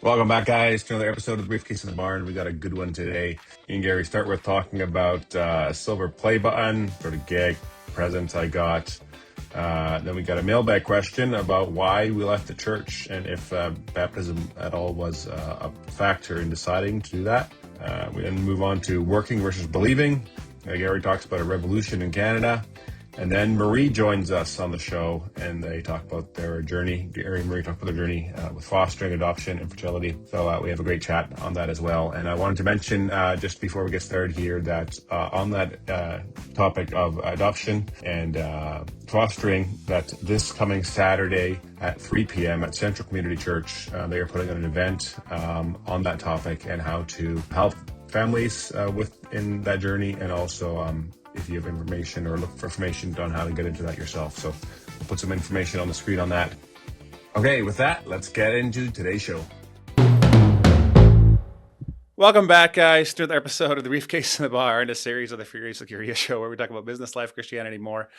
Welcome back, guys, to another episode of Briefcase The Barn. We got a good one today. Me and Gary start with talking about a silver play button, sort of gag presents I got. Then we got a mailbag question about why we left the church and if baptism at all was a factor in deciding to do that. We then move on to working versus believing. Gary talks about a revolution in Canada. And then Marie joins us on the show, and they talk about their journey. Gary and Marie talk about their journey with fostering, adoption, and fertility. So we have a great chat on that as well. And I wanted to mention, just before we get started here, that on that topic of adoption and fostering, that this coming Saturday at 3 p.m. at Central Community Church, they are putting on an event on that topic and how to help families within that journey, and also if you have information or look for information on how to get into that yourself. So we'll put some information on the screen on that. Okay, with that, let's get into today's show. Welcome back, guys, to another episode of the Briefcase The Barn, a series of the Furious and Curious show where we talk about business, life, Christianity, more.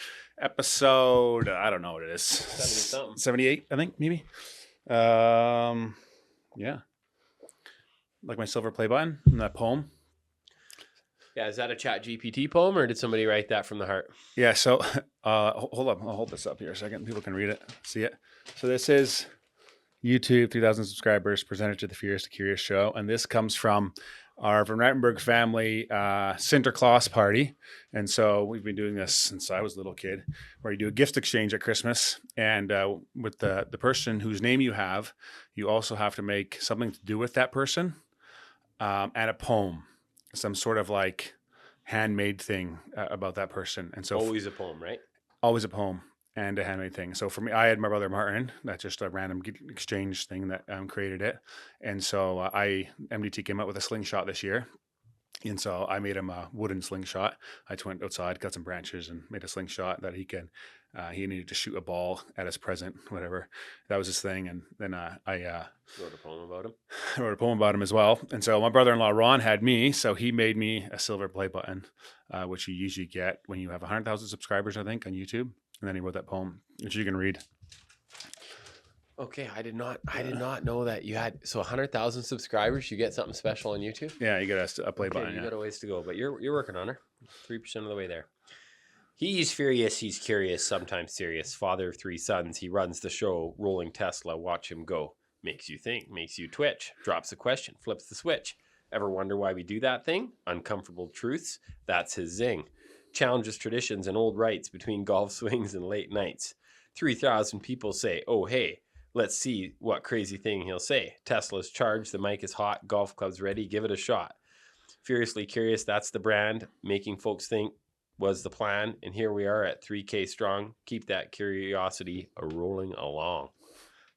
Episode, I don't know what it is. 78, I think, maybe. Yeah. Like my silver play button and that poem. Yeah, is that a Chat GPT poem, or did somebody write that from the heart? Yeah, so hold up. I'll hold this up here a second. People can read it, see it. So this is YouTube, 3,000 subscribers, presented to the Furious and Curious show. And this comes from our Ruitenburg family Sinterklaas party. And so we've been doing this since I was a little kid, where you do a gift exchange at Christmas. And with the person whose name you have, you also have to make something to do with that person and a poem. Some sort of like handmade thing about that person. And so always a poem, right? Always a poem and a handmade thing. So for me, I had my brother Martin. That's just a random exchange thing that created it. And so MDT came out with a slingshot this year. And so I made him a wooden slingshot. I went outside, got some branches, and made a slingshot that he needed to shoot a ball at his present, whatever. That was his thing. And then I wrote a poem about him. I wrote a poem about him as well. And so my brother-in-law Ron had me, so he made me a silver play button, which you usually get when you have 100,000 subscribers, I think, on YouTube. And then he wrote that poem, which you can read. Okay, I did not know that you had 100,000 subscribers. You get something special on YouTube. Yeah, you get a play button. You got a ways to go, but you're working on her. 3% of the way there. He's furious. He's curious. Sometimes serious. Father of 3 sons. He runs the show. Rolling Tesla. Watch him go. Makes you think. Makes you twitch. Drops a question. Flips the switch. Ever wonder why we do that thing? Uncomfortable truths. That's his zing. Challenges traditions and old rights between golf swings and late nights. 3,000 people say, "Oh hey." Let's see what crazy thing he'll say. Tesla's charged, the mic is hot, golf club's ready, give it a shot. Furiously curious, that's the brand. Making folks think was the plan. And here we are at 3K strong. Keep that curiosity rolling along.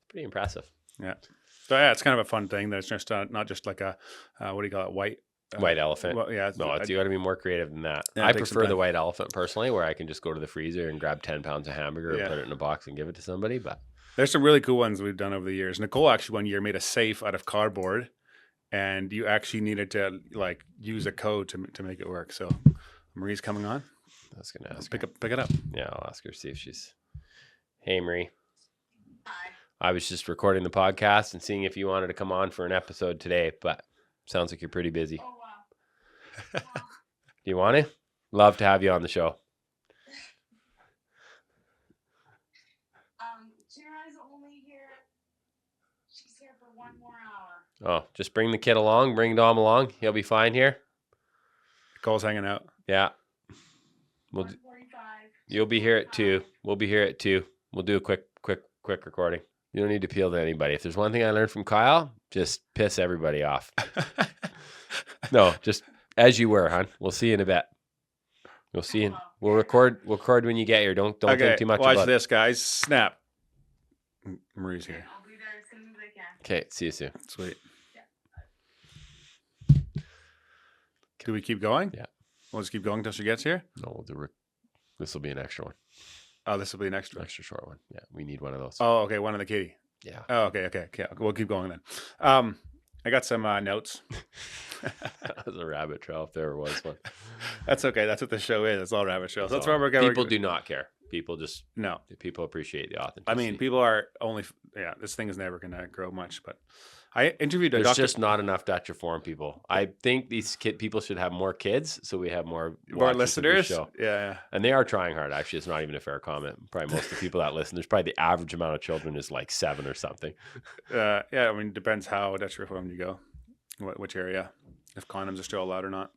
Pretty impressive. Yeah. So yeah, it's kind of a fun thing. That it's just not just like a, what do you call it, white elephant. Well, yeah. No, you got to be more creative than that. Yeah, I prefer the white elephant personally, where I can just go to the freezer and grab 10 pounds of hamburger and put it in a box and give it to somebody. But there's some really cool ones we've done over the years. Nicole actually one year made a safe out of cardboard, and you actually needed to like use a code to make it work. So Marie's coming on. I was going to ask pick it up. Yeah, I'll ask her, see if she's... Hey, Marie. Hi. I was just recording the podcast and seeing if you wanted to come on for an episode today, but sounds like you're pretty busy. Oh, wow. Do you want to? Love to have you on the show. Jana's only here. She's here for 1 more hour. Oh, just bring the kid along. Bring Dom along. He'll be fine here. Nicole's hanging out. Yeah. 1:45. You'll be here at 2. We'll be here at 2. We'll do a quick recording. You don't need to appeal to anybody. If there's one thing I learned from Kyle, just piss everybody off. No, just as you were, hon. We'll see you in a bit. We'll see you. We'll record when you get here. Don't think too much about it. Watch this, guys. Snap. Marie's here. I'll be there as soon as I can. Okay, see you soon. Sweet. Yeah. Do we keep going? Yeah. We'll just keep going until she gets here? No, we'll do this will be an extra one. Oh, this will be an extra short one. Yeah, we need one of those. Oh, okay. One on the kitty. Yeah. Oh, okay. We'll keep going then. I got some notes. That was a rabbit trail if there ever was one. That's okay. That's what the show is. It's all rabbit trails. That's all. why People do not care. People just no. People appreciate the authenticity. I mean, people are only this thing is never going to grow much, but I interviewed a There's doctor. just not enough Dutch Reformed people. I think these people should have more kids, so we have more More watchers of this listeners. show. Yeah. And they are trying hard. Actually, it's not even a fair comment. Probably most of the people that listen, there's probably the average amount of children is like 7 or something. Yeah. I mean, depends how Dutch Reformed you go, which area, if condoms are still allowed or not.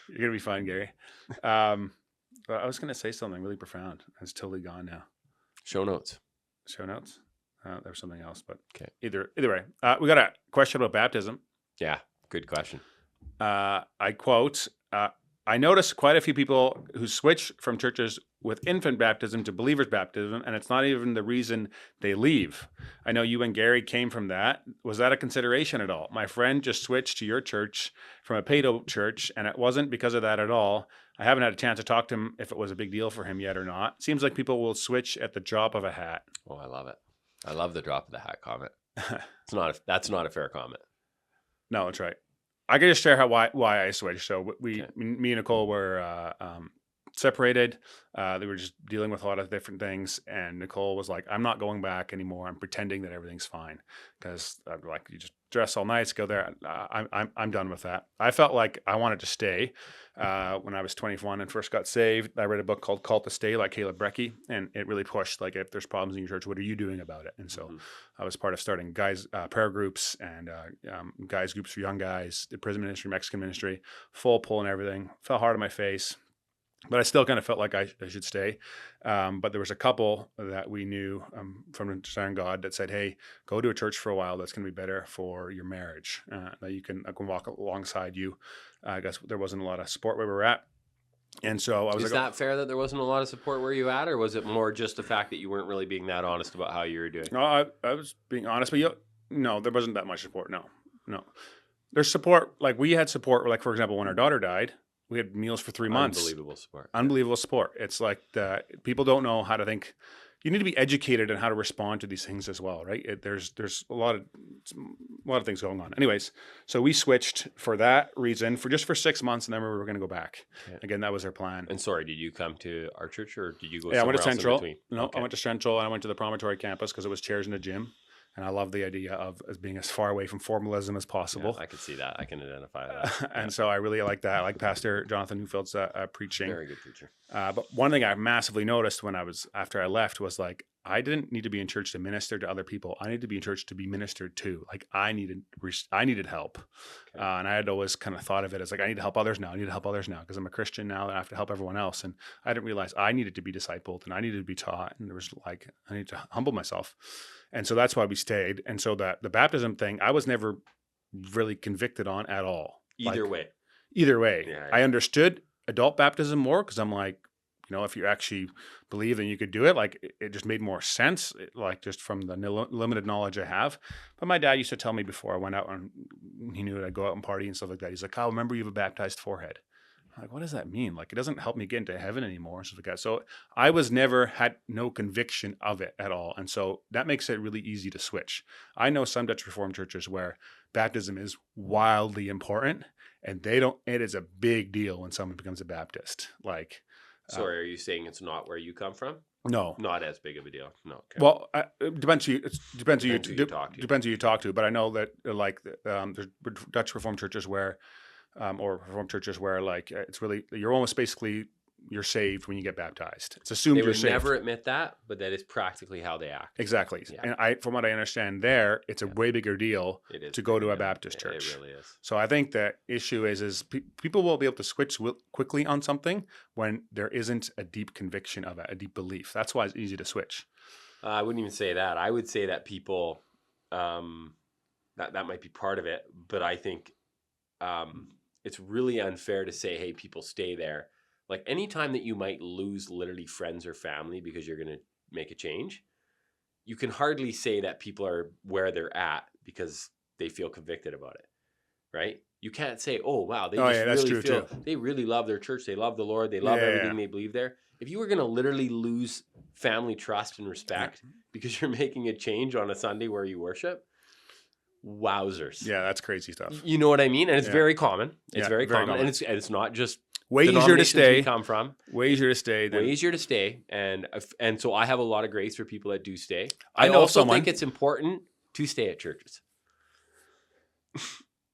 You're gonna be fine, Gary. But I was gonna say something really profound. It's totally gone now. Show notes. Show notes. There was something else, but Okay. Either way, we got a question about baptism. Yeah, good question. I quote, I noticed quite a few people who switch from churches with infant baptism to believers baptism, and it's not even the reason they leave. I know you and Gary came from that. Was that a consideration at all? My friend just switched to your church from a pedo church, and it wasn't because of that at all. I haven't had a chance to talk to him if it was a big deal for him yet or not. Seems like people will switch at the drop of a hat. Oh, I love it. I love the drop of the hat comment. That's not a fair comment. No, that's right. I can just share why I switched. So me and Nicole were separated. They were just dealing with a lot of different things, and Nicole was like, "I'm not going back anymore. I'm pretending that everything's fine because like you just dress all nice, go there. I'm done with that." I felt like I wanted to stay. When I was 21 and first got saved, I read a book called "Call to Stay" like Caleb Brecky, and it really pushed like, if there's problems in your church, what are you doing about it? And so I was part of starting guys prayer groups and guys groups for young guys, the prison ministry, Mexican ministry, full pull and everything. Fell hard on my face. But I still kind of felt like I should stay. But there was a couple that we knew from Desiring God that said, hey, go to a church for a while. That's going to be better for your marriage. That I can walk alongside you. I guess there wasn't a lot of support where we were at. And so I was Is that fair that there wasn't a lot of support where you at? Or was it more just the fact that you weren't really being that honest about how you were doing? No, I was being honest. But no, there wasn't that much support. No. There's support. Like we had support. Like, for example, when our daughter died, we had meals for 3 months. Unbelievable support. It's like people don't know how to think. You need to be educated on how to respond to these things as well, right? There's a lot of things going on. Anyways, so we switched for that reason for 6 months, and then we were going to go back. Okay. Again, that was our plan. And sorry, did you come to our church or did you go? Yeah, I went to somewhere else Central. in between? No, Okay. I went to Central and I went to the Promontory campus because it was chairs in a gym. And I love the idea of as being as far away from formalism as possible. Yeah, I can see that. I can identify that. And so I really like that. I like Pastor Jonathan Newfield's preaching. Very good preacher. But one thing I massively noticed after I left was like, I didn't need to be in church to minister to other people. I needed to be in church to be ministered to. Like I needed help. Okay. And I had always kind of thought of it as like, I need to help others now. I need to help others now because I'm a Christian now and I have to help everyone else. And I didn't realize I needed to be discipled and I needed to be taught. And there was like, I need to humble myself. And so that's why we stayed. And so the baptism thing, I was never really convicted on at all. Either way. Yeah. I understood adult baptism more because I'm like, if you actually believe, then you could do it. Like it just made more sense, like just from the limited knowledge I have. But my dad used to tell me before I went out and he knew that I'd go out and party and stuff like that. He's like, Kyle, remember you have a baptized forehead. I'm like, what does that mean? Like, it doesn't help me get into heaven anymore and stuff like that. So I had no conviction of it at all. And so that makes it really easy to switch. I know some Dutch Reformed churches where baptism is wildly important and it is a big deal when someone becomes a Baptist. Like, sorry, are you saying it's not where you come from? No, not as big of a deal. No. Okay. Well, it depends who you talk to. But I know that like there's Dutch Reformed churches where, or Reformed churches where like it's really you're almost basically you're saved when you get baptized. It's assumed you're saved. They would never admit that, but that is practically how they act. Exactly. Yeah. And from what I understand, it's a way bigger deal to go to a Baptist church. It really is. So I think the issue is people will be able to switch quickly on something when there isn't a deep conviction of it, a deep belief. That's why it's easy to switch. I wouldn't even say that. I would say that people, that might be part of it, but I think it's really unfair to say, hey, people stay there. Like anytime that you might lose literally friends or family because you're going to make a change, you can hardly say that people are where they're at because they feel convicted about it, right? You can't say, oh, wow, they they really love their church. They love the Lord. They love everything they believe there. If you were going to literally lose family trust and respect because you're making a change on a Sunday where you worship, wowzers. Yeah, that's crazy stuff. You know what I mean? And it's very common. It's very common. And it's not just Way easier to denominations stay. we come from. Way easier to stay. Way easier to stay, and so I have a lot of grace for people that do stay. I I know also someone- think it's important to stay at churches.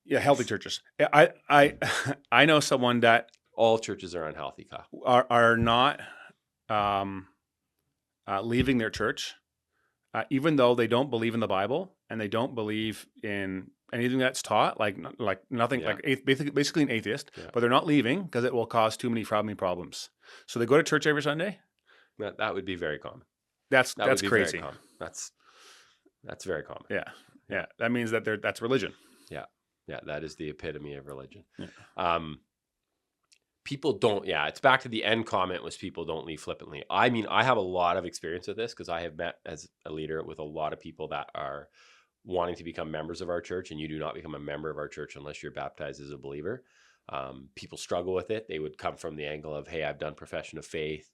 Yeah, healthy churches. I know someone that All churches are unhealthy, Kyle. are not leaving their church, even though they don't believe in the Bible and they don't believe in anything that's taught, like nothing, Yeah. like basically an atheist. Yeah. But they're not leaving because it will cause too many family problems. So they go to church every Sunday. That would be very common. That's That would be crazy. very common. That's very common. Yeah. That means that that's religion. Yeah, that is the epitome of religion. Yeah. People don't, it's back to the end comment was people don't leave flippantly. I mean, I have a lot of experience with this because I have met as a leader with a lot of people that are wanting to become members of our church, and you do not become a member of our church unless you're baptized as a believer. People struggle with it. They would come from the angle of, hey, I've done profession of faith.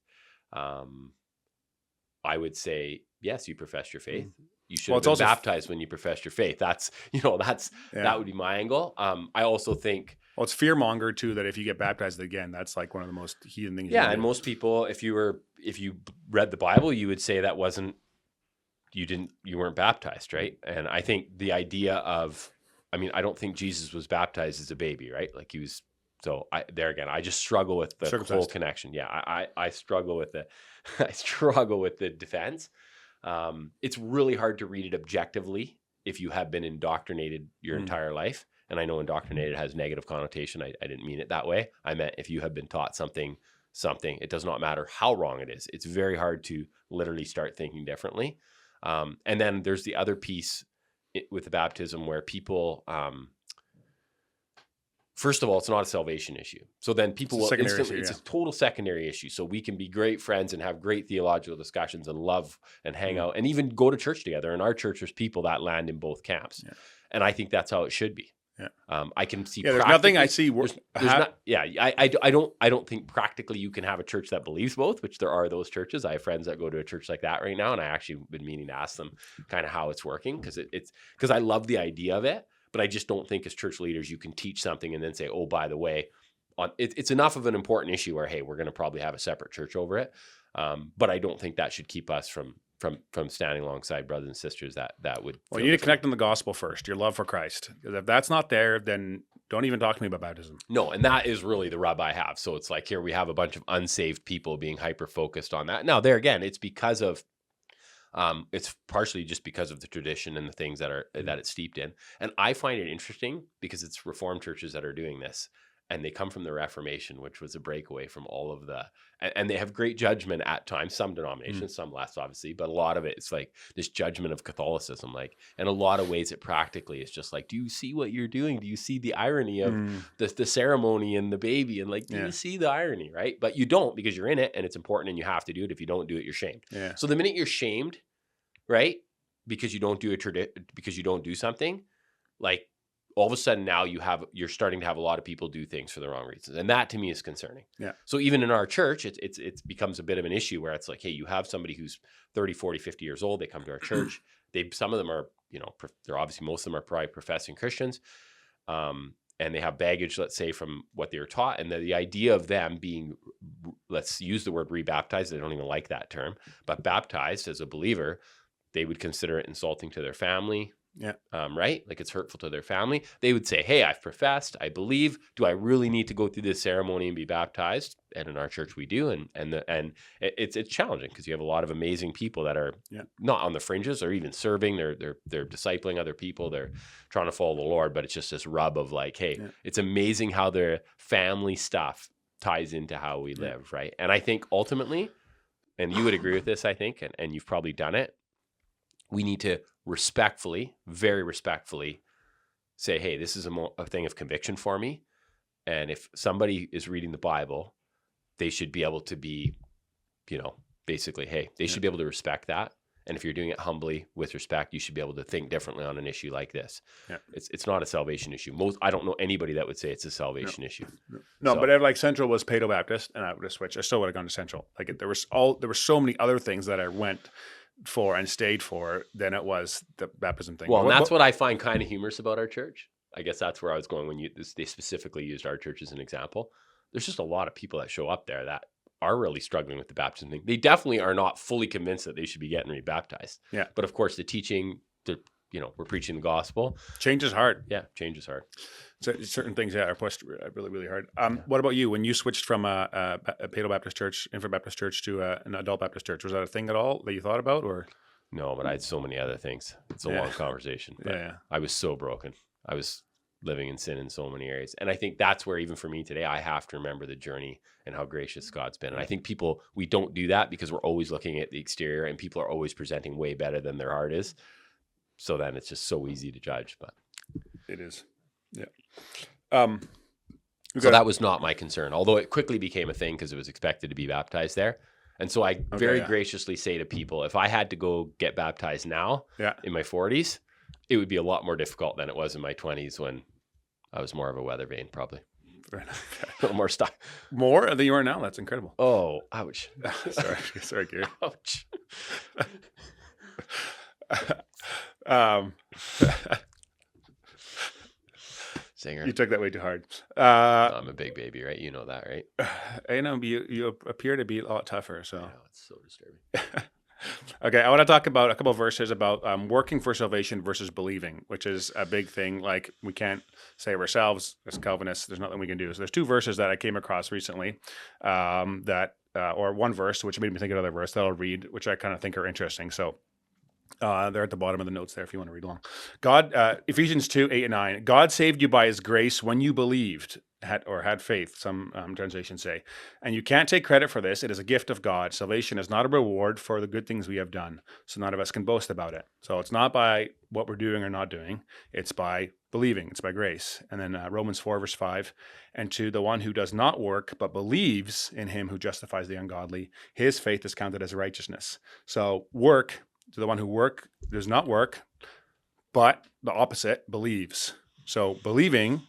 I would say, yes, you profess your faith. You should have been baptized when you professed your faith. That would be my angle. I also think, well, it's fear monger too, that if you get baptized again, that's like one of the most heathen things. yeah. And most people, if you read the Bible, you would say that you weren't baptized, right? And I think the idea of, I don't think Jesus was baptized as a baby, right? Like he was. So I just struggle with the whole connection. Yeah, I struggle with the defense. It's really hard to read it objectively if you have been indoctrinated your entire life. And I know indoctrinated has negative connotation. I didn't mean it that way. I meant if you have been taught something, it does not matter how wrong it is. It's very hard to literally start thinking differently. And then there's the other piece with the baptism where people, first of all, it's not a salvation issue. So then people will instantly, it's a total secondary issue. So we can be great friends and have great theological discussions and love and hang out and even go to church together. In our church, there's people that land in both camps. Yeah. And I think that's how it should be. Yeah. I can see. Yeah, there's nothing I see. I don't think practically you can have a church that believes both, which there are those churches. I have friends that go to a church like that right now. And I actually been meaning to ask them kind of how it's working because I love the idea of it. But I just don't think as church leaders, you can teach something and then say, oh, by the way, it's enough of an important issue where, hey, we're going to probably have a separate church over it. But I don't think that should keep us from standing alongside brothers and sisters that would. Well, you need to connect on the gospel first, your love for Christ. Because if that's not there, then don't even talk to me about baptism. No, and that is really the rub I have. So it's like here we have a bunch of unsaved people being hyper-focused on that. Now, there again, it's because of it's partially just because of the tradition and the things that it's steeped in. And I find it interesting because it's Reformed churches that are doing this. And they come from the Reformation, which was a breakaway from all of and they have great judgment at times, some denominations, some less obviously, but a lot of it, it's like this judgment of Catholicism, like, in a lot of ways it practically is just like, do you see what you're doing? Do you see the irony of the ceremony and the baby? And like, do you see the irony, right? But you don't because you're in it and it's important and you have to do it. If you don't do it, you're shamed. Yeah. So the minute you're shamed, right, because you don't do because you don't do something, like, all of a sudden now you're starting to have a lot of people do things for the wrong reasons. And that to me is concerning. Yeah. So even in our church, it becomes a bit of an issue where it's like, hey, you have somebody who's 30, 40, 50 years old. They come to our church. Some of them are, they're obviously, most of them are probably professing Christians. And they have baggage, let's say, from what they were taught. And the idea of them being, let's use the word rebaptized. They don't even like that term, but baptized as a believer, they would consider it insulting to their family. Yeah. Right? Like it's hurtful to their family. They would say, hey, I've professed, I believe. Do I really need to go through this ceremony and be baptized? And in our church we do. And it's challenging because you have a lot of amazing people that are not on the fringes or even serving. They're discipling other people. They're trying to follow the Lord, but it's just this rub of like, hey, it's amazing how their family stuff ties into how we live, right? And I think ultimately, and you would agree with this, I think, and you've probably done it, we need to respectfully, very respectfully say, hey, this is a thing of conviction for me. And if somebody is reading the Bible, they should be able to be, basically, hey, they should be able to respect that. And if you're doing it humbly with respect, you should be able to think differently on an issue like this. Yeah. It's not a salvation issue. I don't know anybody that would say it's a salvation issue. No, so, but like Central was Paedo Baptist, and I would have switched. I still would have gone to Central. Like there were so many other things that I went for and stayed for than it was the baptism thing. Well, and that's what I find kind of humorous about our church. I guess that's where I was going when they specifically used our church as an example. there's just a lot of people that show up there that are really struggling with the baptism thing. They definitely are not fully convinced that they should be getting rebaptized. Yeah. But of course, the teaching, we're preaching the gospel. Change is hard. Yeah, change is hard. So certain things, are pushed really, really hard. What about you? When you switched from a Pado Baptist church, Infant Baptist church, to an adult Baptist church, was that a thing at all that you thought about, or? No, but I had so many other things. It's a long conversation. But I was so broken. I was living in sin in so many areas. And I think that's where, even for me today, I have to remember the journey and how gracious God's been. And I think we don't do that because we're always looking at the exterior, and people are always presenting way better than their heart is. So then it's just so easy to judge. But it is. Yeah. So that was not my concern, although it quickly became a thing because it was expected to be baptized there. And so I very graciously say to people, if I had to go get baptized now in my 40s, it would be a lot more difficult than it was in my 20s when I was more of a weather vane, probably. A little more stuck. More than you are now? That's incredible. Oh, ouch. Sorry, Gary. Ouch. Singer. You took that way too hard. I'm a big baby, right? You know that, right? I know, but you appear to be a lot tougher. So it's so disturbing. Okay, I want to talk about a couple of verses about working for salvation versus believing, which is a big thing. Like, we can't save ourselves as Calvinists. There's nothing we can do. So there's two verses that I came across recently or one verse, which made me think of another verse that I'll read, which I kind of think are interesting. So they're at the bottom of the notes there if you want to read along. Ephesians 2:8-9. God saved you by his grace when you believed, had faith, some translations say. And you can't take credit for this. It is a gift of God. Salvation is not a reward for the good things we have done. So none of us can boast about it. So it's not by what we're doing or not doing. It's by believing. It's by grace. And then Romans 4:5. And to the one who does not work, but believes in him who justifies the ungodly, his faith is counted as righteousness. So work, to the one who does not work, but the opposite, believes. So believing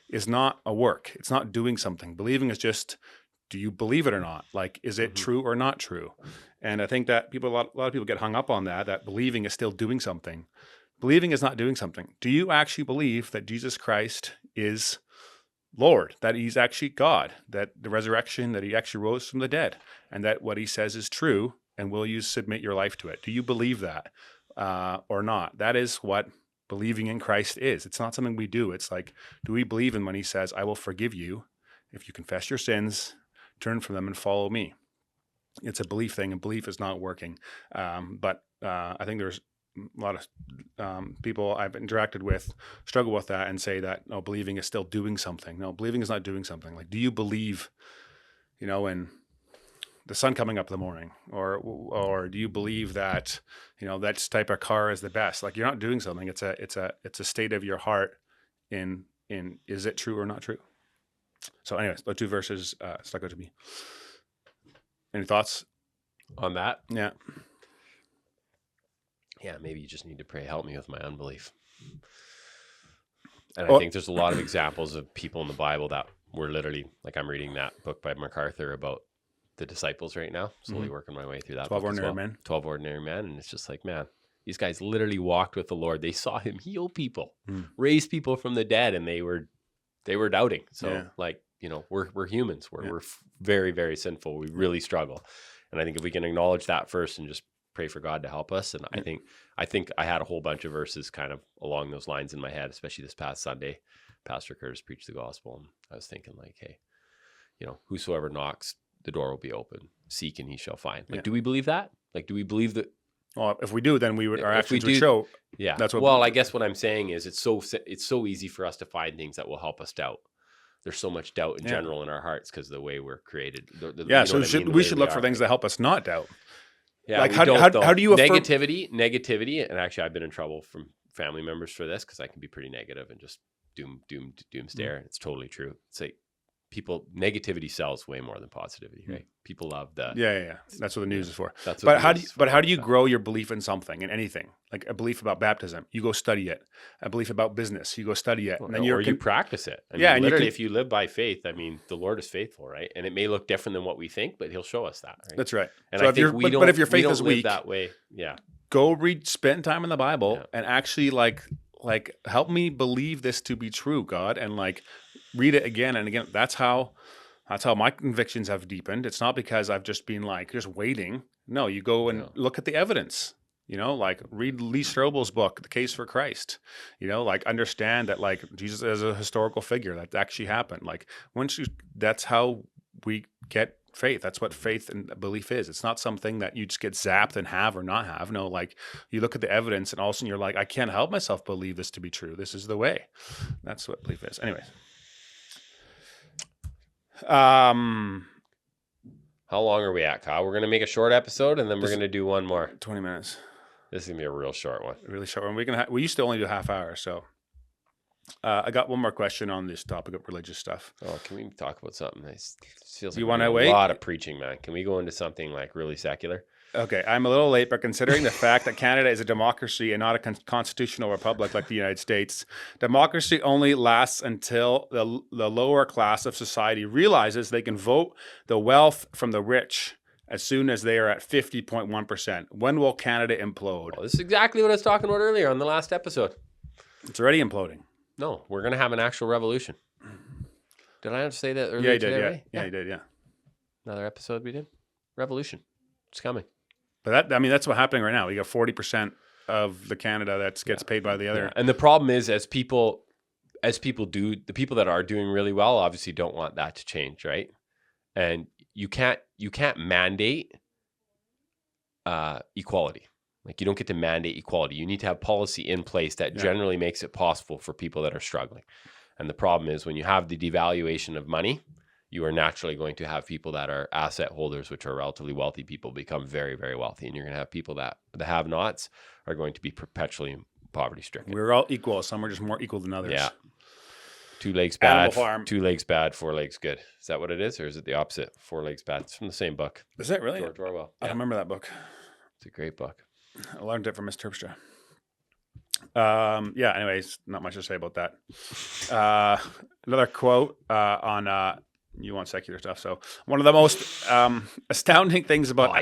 is not a work. It's not doing something. Believing is just, do you believe it or not? Like, is it true or not true? And I think that a lot of people get hung up on that believing is still doing something. Believing is not doing something. Do you actually believe that Jesus Christ is Lord, that he's actually God, that the resurrection, that he actually rose from the dead, and that what he says is true, and will you submit your life to it? Do you believe that or not? That is what believing in Christ is. It's not something we do. It's like, do we believe in when he says, I will forgive you if you confess your sins, turn from them, and follow me? It's a belief thing, and belief is not working. But I think there's a lot of people I've interacted with struggle with that and say that, no, believing is still doing something. No, believing is not doing something. Like, do you believe, in the sun coming up in the morning, or do you believe that that type of car is the best? Like, you're not doing something. It's a state of your heart in is it true or not true? So anyways, those two verses stuck out to me. Any thoughts on that? Yeah, maybe you just need to pray, help me with my unbelief. And I think there's a lot of examples of people in the Bible that were literally, like, I'm reading that book by MacArthur about the disciples right now, slowly working my way through that 12 book ordinary men. 12 ordinary men. And it's just like, man, these guys literally walked with the Lord. They saw him heal people, raise people from the dead, and they were doubting. So we're humans. We're very, very sinful. We really struggle. And I think if we can acknowledge that first and just pray for God to help us. And I think I had a whole bunch of verses kind of along those lines in my head, especially this past Sunday. Pastor Curtis preached the gospel, and I was thinking, like, hey, whosoever knocks, the door will be open. Seek and he shall find. Like, do we believe that? Like, do we believe that? Well, if we do, then our actions would show. Yeah. That's what. Well, I guess what I'm saying is it's so easy for us to find things that will help us doubt. There's so much doubt in general in our hearts because of the way we're created. So we should look for things that help us not doubt. Yeah. Like, how do you affirm negativity? And actually, I've been in trouble from family members for this because I can be pretty negative and just doom stare. It's totally true. It's like, negativity sells way more than positivity, right? People love the that's what the news is for. How do you grow your belief in something, in anything? Like a belief about baptism, you go study it. A belief about business, you go study it, and then you practice it. And literally, if you live by faith, the Lord is faithful, right? And it may look different than what we think, but He'll show us that. Right? That's right. And I think but if your faith is weak, that way, go spend time in the Bible and actually like help me believe this to be true, God, and like read it again and again. That's how That's how my convictions have deepened. It's not because I've just been like just waiting. No, you go and look at the evidence. You know, like read Lee Strobel's book, The Case for Christ. You know, like understand that like Jesus is a historical figure that actually happened. Like that's how we get faith. That's what faith and belief is. It's not something that you just get zapped and have or not have. No, like you look at the evidence and all of a sudden you're like, I can't help myself believe this to be true. This is the way. That's what belief is. Anyways. How long are we at, Kyle? We're going to make a short episode and then we're going to do one more. 20 minutes. This is going to be a real short one. Really short one. We used to only do half hour. So I got one more question on this topic of religious stuff. Oh, can we talk about something nice? Feels like You want to a wait? lot of preaching, man. Can we go into something like really secular? Okay, I'm a little late, but considering the fact that Canada is a democracy and not a constitutional republic like the United States, democracy only lasts until the lower class of society realizes they can vote the wealth from the rich as soon as they are at 50.1%. When will Canada implode? Oh, this is exactly what I was talking about earlier on the last episode. It's already imploding. No, we're going to have an actual revolution. Did I say that earlier Yeah, you did. today? Yeah, you did. Yeah. Another episode we did? Revolution. It's coming. But that's what's happening right now. We got 40% of the Canada that gets paid by the other. Yeah. And the problem is, as people do, the people that are doing really well obviously don't want that to change, right? And you can't mandate equality. Like you don't get to mandate equality. You need to have policy in place that generally makes it possible for people that are struggling. And the problem is when you have the devaluation of money, you are naturally going to have people that are asset holders, which are relatively wealthy people, become very, very wealthy. And you're going to have people that the have-nots are going to be perpetually poverty stricken. We're all equal. Some are just more equal than others. Yeah. 2 legs Animal bad, Farm. 2 legs bad, 4 legs good. Is that what it is? Or is it the opposite? 4 legs bad. It's from the same book. Is that really? George Orwell. I don't remember that book. It's a great book. I learned it from Miss Terpstra. Anyways, not much to say about that. Another quote on you want secular stuff. So one of the most astounding things about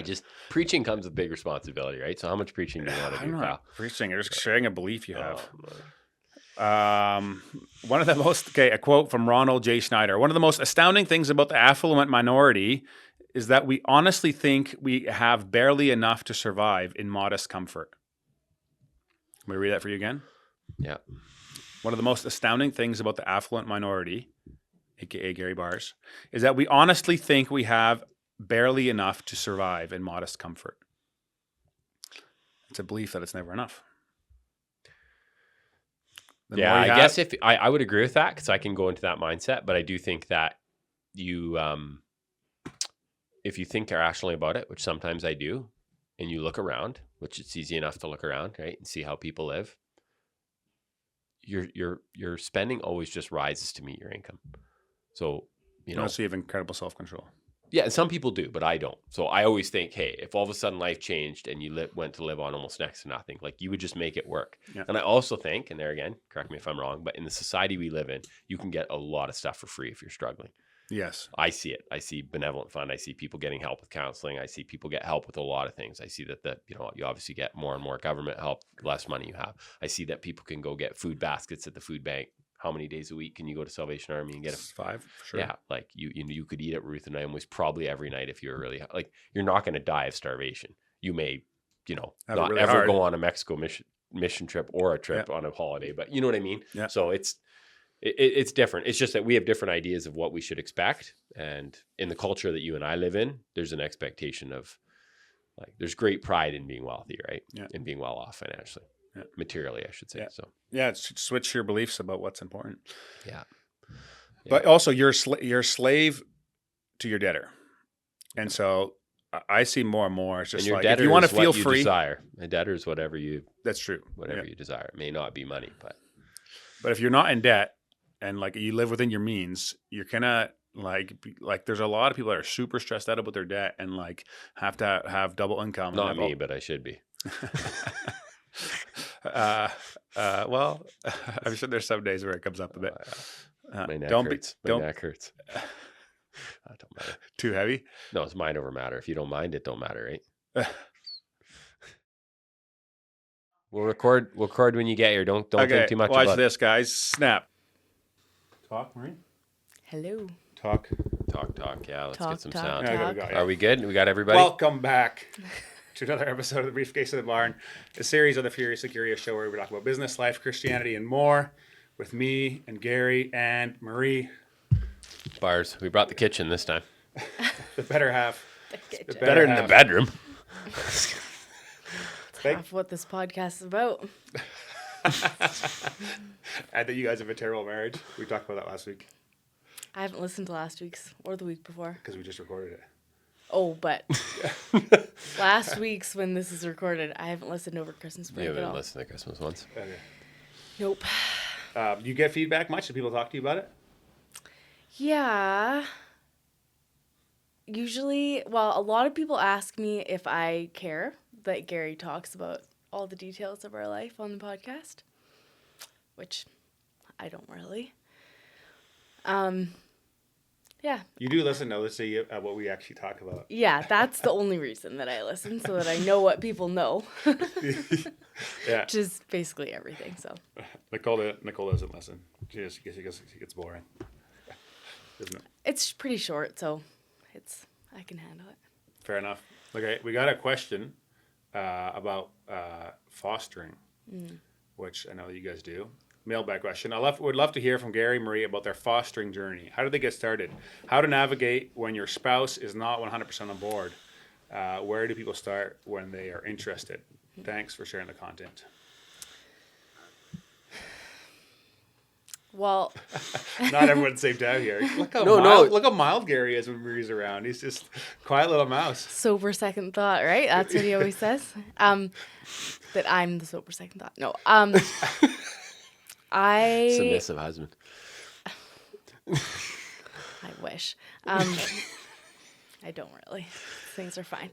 Preaching comes with big responsibility, right? So how much preaching do you want to do, Kyle? preaching, you're just sharing a belief you have. Oh, A quote from Ronald J. Schneider. One of the most astounding things about the affluent minority is that we honestly think we have barely enough to survive in modest comfort. Let me read that for you again. yeah. One of the most astounding things about the affluent minority, aka Gary Baars, is that we honestly think we have barely enough to survive in modest comfort. It's a belief that it's never enough. I guess if I would agree with that because I can go into that mindset, but I do think that you, if you think rationally about it, which sometimes I do, and you look around, which it's easy enough to look around, right, and see how people live, your spending always just rises to meet your income. So you know, so you have incredible self-control. Yeah, and some people do, but I don't. So I always think, hey, if all of a sudden life changed and you went to live on almost next to nothing, like you would just make it work. Yeah. And I also think, and there again, correct me if I'm wrong, but in the society we live in, you can get a lot of stuff for free if you're struggling. Yes. I see it. I see benevolent fund. I see people getting help with counseling. I see people get help with a lot of things. I see that you obviously get more and more government help, less money you have. I see that people can go get food baskets at the food bank. How many days a week can you go to Salvation Army and get 5? Sure. Yeah, like you could eat at Ruth and Naomi's probably every night if you're really like you're not going to die of starvation. You may, not really ever go on a Mexico mission trip or a trip on a holiday, but you know what I mean? Yeah. So it's different. It's just that we have different ideas of what we should expect, and in the culture that you and I live in, there's an expectation of like there's great pride in being wealthy, right? Yeah. In being well off financially. Yeah. Materially, I should say. Yeah. So switch your beliefs about what's important. Yeah. But also you're a slave to your debtor. And so I see more and more. It's just like if you want to feel free. Desire. A debtor is whatever you. That's true. Whatever you desire. It may not be money, but if you're not in debt and like you live within your means, you're kind of like there's a lot of people that are super stressed out about their debt and like have to have double income. Not me, but I should be. Well, I'm sure there's some days where it comes up a bit. My neck hurts. My neck hurts. Don't matter. Too heavy? No, it's mind over matter. If you don't mind, it don't matter, right? We'll record when you get here. Don't think too much about it. Watch this, guys. Snap. Talk, Marie. Hello. Talk. Yeah, let's Talk, get some talk, sound. Yeah, talk. go, Are we good? We got everybody? Welcome back to another episode of the Briefcase of the Barn, a series of the Furiously Curious show where we talk about business, life, Christianity, and more with me and Gary and Marie, Baars. We brought the kitchen this time. the better half. The kitchen. Better than the half. bedroom. Half what this podcast is about. I think you guys have a terrible marriage. We talked about that last week I haven't listened to last week's or the week before. because we just recorded it. Oh, but last week's when this is recorded, I haven't listened over Christmas You break at haven't all. listened to Christmas once. Okay. Nope. Do you get feedback much? Do people talk to you about it? Yeah. Usually, well, a lot of people ask me if I care that Gary talks about all the details of our life on the podcast, which I don't really. Yeah. You do listen, though. Let's see what we actually talk about. Yeah, that's the only reason that I listen, so that I know what people know, Yeah. which is basically everything. So Nicole doesn't listen. She gets boring. Isn't it? it's pretty short, so I can handle it. Fair enough. Okay, we got a question about fostering, which I know that you guys do. Mailbag question. Would love to hear from Gary and Marie about their fostering journey. How did they get started? How to navigate when your spouse is not 100% on board? Where do people start when they are interested? Thanks for sharing the content. Well, Not everyone's saved out here. Look how No, mild, no. Look how mild Gary is when Marie's around. He's just quiet little mouse. sober second thought, right? That's what he always says. That I'm the sober second thought. No. Submissive husband. I wish. I don't really. Things are fine.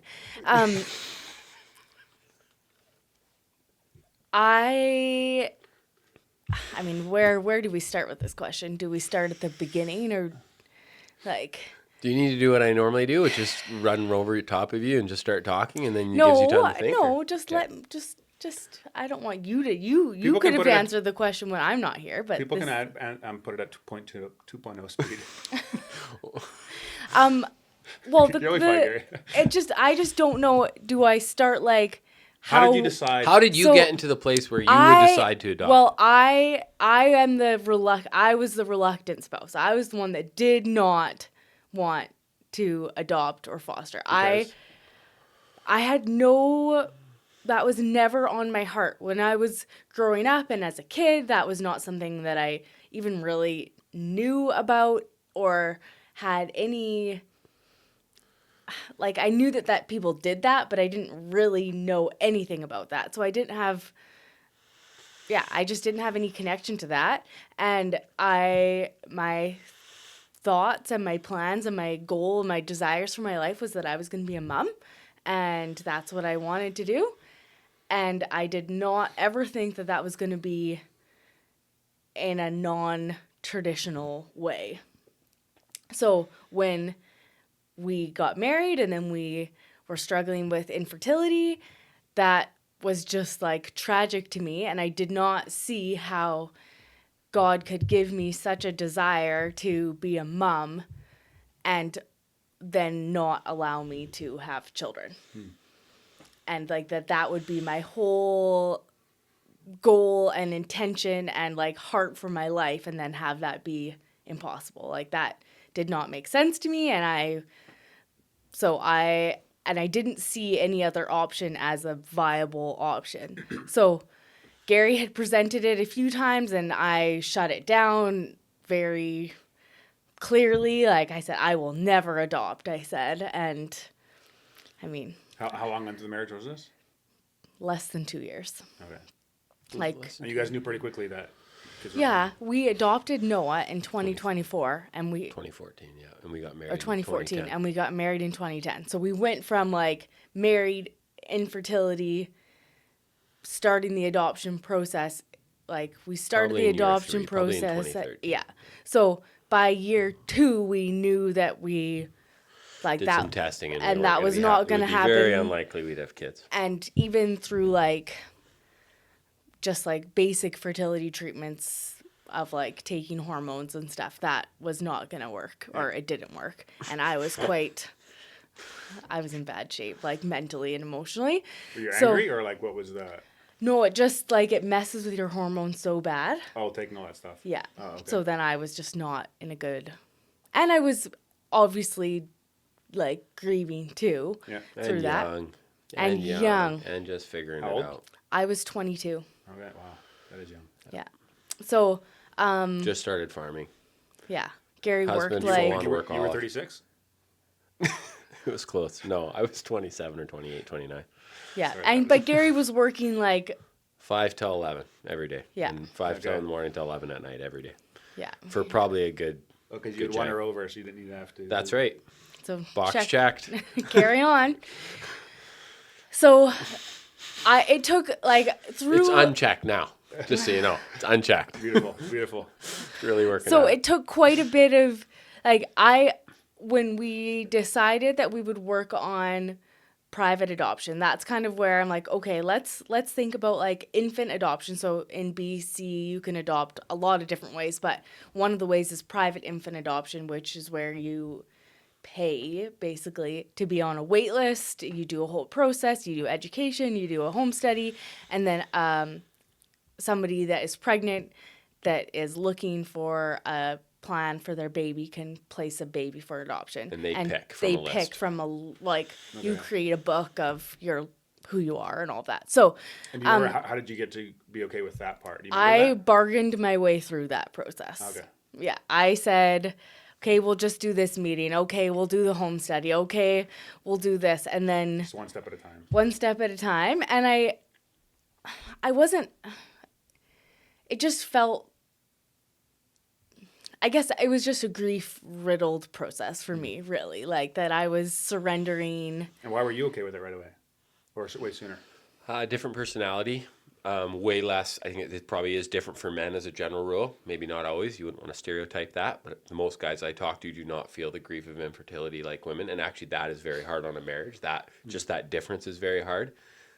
I mean, where do we start with this question? Do we start at the beginning or like? Do you need to do what I normally do, which is run over top of you and just start talking, and then it No, gives you time to think? no, or- just Okay. just. I don't want you to. You People could can have put it at- answered the question when I'm not here, but People this- can add and put it at 2.0 speed. Well, You're always fine, Gary. I just don't know. Do I start like How did you decide? How did you So, get into the place where you would decide to adopt? Well, I am I was the reluctant spouse. I was the one that did not want to adopt or foster. Because- I had no. That was never on my heart when I was growing up, and as a kid, that was not something that I even really knew about or had any. Like, I knew that people did that, but I didn't really know anything about that. So I just didn't have any connection to that. And my thoughts and my plans and my goal and my desires for my life was that I was going to be a mom. And that's what I wanted to do. And I did not ever think that was going to be in a non-traditional way. So when we got married and then we were struggling with infertility, that was just like tragic to me. And I did not see how God could give me such a desire to be a mom and then not allow me to have children. And like that would be my whole goal and intention and like heart for my life, and then have that be impossible. Like that did not make sense to me, and I didn't see any other option as a viable option. So Gary had presented it a few times, and I shut it down very clearly. Like I said, I will never adopt, I said. And I mean, How long into the marriage was this? less than 2 years. Okay. Like, And you guys knew pretty quickly that. kids were yeah, we adopted Noah in 2024, and 2014, yeah, and we got married. or in 2014, 2010. and we got married in 2010. So we went from like married, infertility, starting the adoption process. Like we started Probably the in year adoption three, probably in process. 2013. Yeah. So by year 2, we knew that we like Did that, some testing, and, and we weren't that gonna was be not hap- going to it would be Very happen. unlikely we'd have kids. And even through like just like basic fertility treatments, of like taking hormones and stuff, that was not going to work, or it didn't work. And I was in bad shape, like mentally and emotionally. Were you So- angry or like what was the? No, it just like it messes with your hormones so bad. Oh, taking all that stuff. Yeah. Oh, okay. So then I was just not in a good, and I was obviously like grieving too Yeah. through and that. young. And young. And just figuring How it old? out. I was 22. Okay. Wow. That is young. Yeah. So, Just started farming. yeah. Gary Husband, worked like, full on. You were Workaholic. 36. It was close. No, I was 27 or 28, 29. yeah. Sorry. But Gary was working like, 5 till 11 every day. Yeah. And 5 till Okay. in the morning till 11 at night every day. yeah. For probably a good. Okay, you Good had won job. her over, so you didn't even have to. That's right. So Box checked. Carry on. So, it took like through. It's unchecked now. Just so you know, it's unchecked. Beautiful, beautiful. Really working. So out. it took quite a bit of like when we decided that we would work on private adoption, that's kind of where I'm like, okay, let's think about like infant adoption. So in BC you can adopt a lot of different ways, but one of the ways is private infant adoption, which is where you pay basically to be on a wait list. You do a whole process, you do education, you do a home study, and then somebody that is pregnant that is looking for a plan for their baby can place a baby for adoption. And they pick from they a list. pick from a like you Okay. create a book of who you are and all that. So And do you remember, how did you get to be okay with that part? Do you I remember bargained my way through that process. Okay. Yeah, I said, okay, we'll just do this meeting. Okay, we'll do the home study. Okay, we'll do this, and then Just one step at a time. one step at a time. And I wasn't. It just felt. I guess it was just a grief-riddled process for me, really. Like that I was surrendering. And why were you okay with it right away, or way sooner? Different personality. Way less. I think it probably is different for men as a general rule. Maybe not always. You wouldn't want to stereotype that, but most guys I talk to do not feel the grief of infertility like women, and actually that is very hard on a marriage. That just that difference is very hard.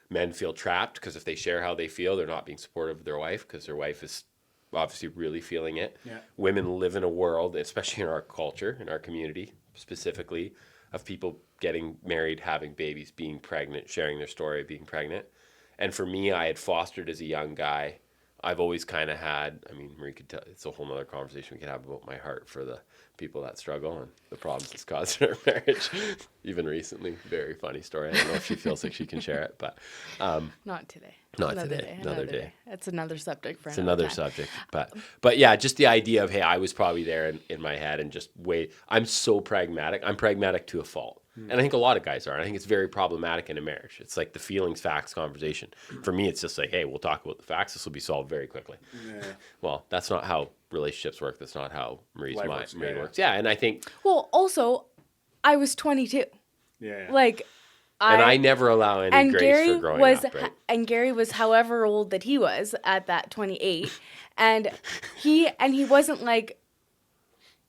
Men feel trapped because if they share how they feel, they're not being supportive of their wife because their wife is obviously really feeling it. Yeah. Women live in a world, especially in our culture, in our community specifically, of people getting married, having babies, being pregnant, sharing their story of being pregnant. And for me, I had fostered as a young guy. I've always kind of had, I mean, Marie could tell, it's a whole nother conversation we could have about my heart for the people that struggle and the problems it's caused in our marriage. Even recently, very funny story. I don't know if she feels like she can share it, but Not today. Not Another today. Another day. That's another subject for it's another time. subject. But yeah, just the idea of, hey, I was probably there in my head and just wait. I'm so pragmatic. I'm pragmatic to a fault. And I think a lot of guys are. I think it's very problematic in a marriage. It's like the feelings, facts conversation. For me, it's just like, hey, we'll talk about the facts. This will be solved very quickly. Yeah. Well, that's not how relationships work. That's not how Marie's Life mind works, yeah. works. Yeah, and I think, Well, also, I was 22. Yeah. Like, and I never allow any and grace Gary for growing was up, right? and Gary was however old that he was at that 28, and he wasn't like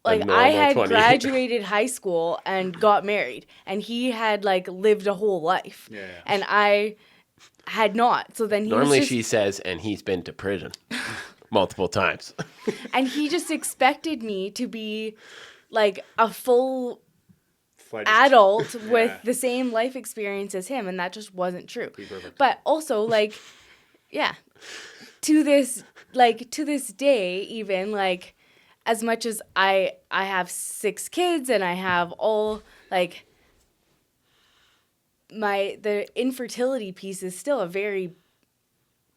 I normal had 28. graduated high school and got married, and he had like lived a whole life, Yeah. and I had not. So then he Normally was just, she says, and he's been to prison multiple times. and he just expected me to be like a full Fledged. adult with Yeah. the same life experience as him, and that just wasn't true. Be perfect. But also, like, yeah, to this day, even like, as much as I have 6 kids and I have all like the infertility piece is still a very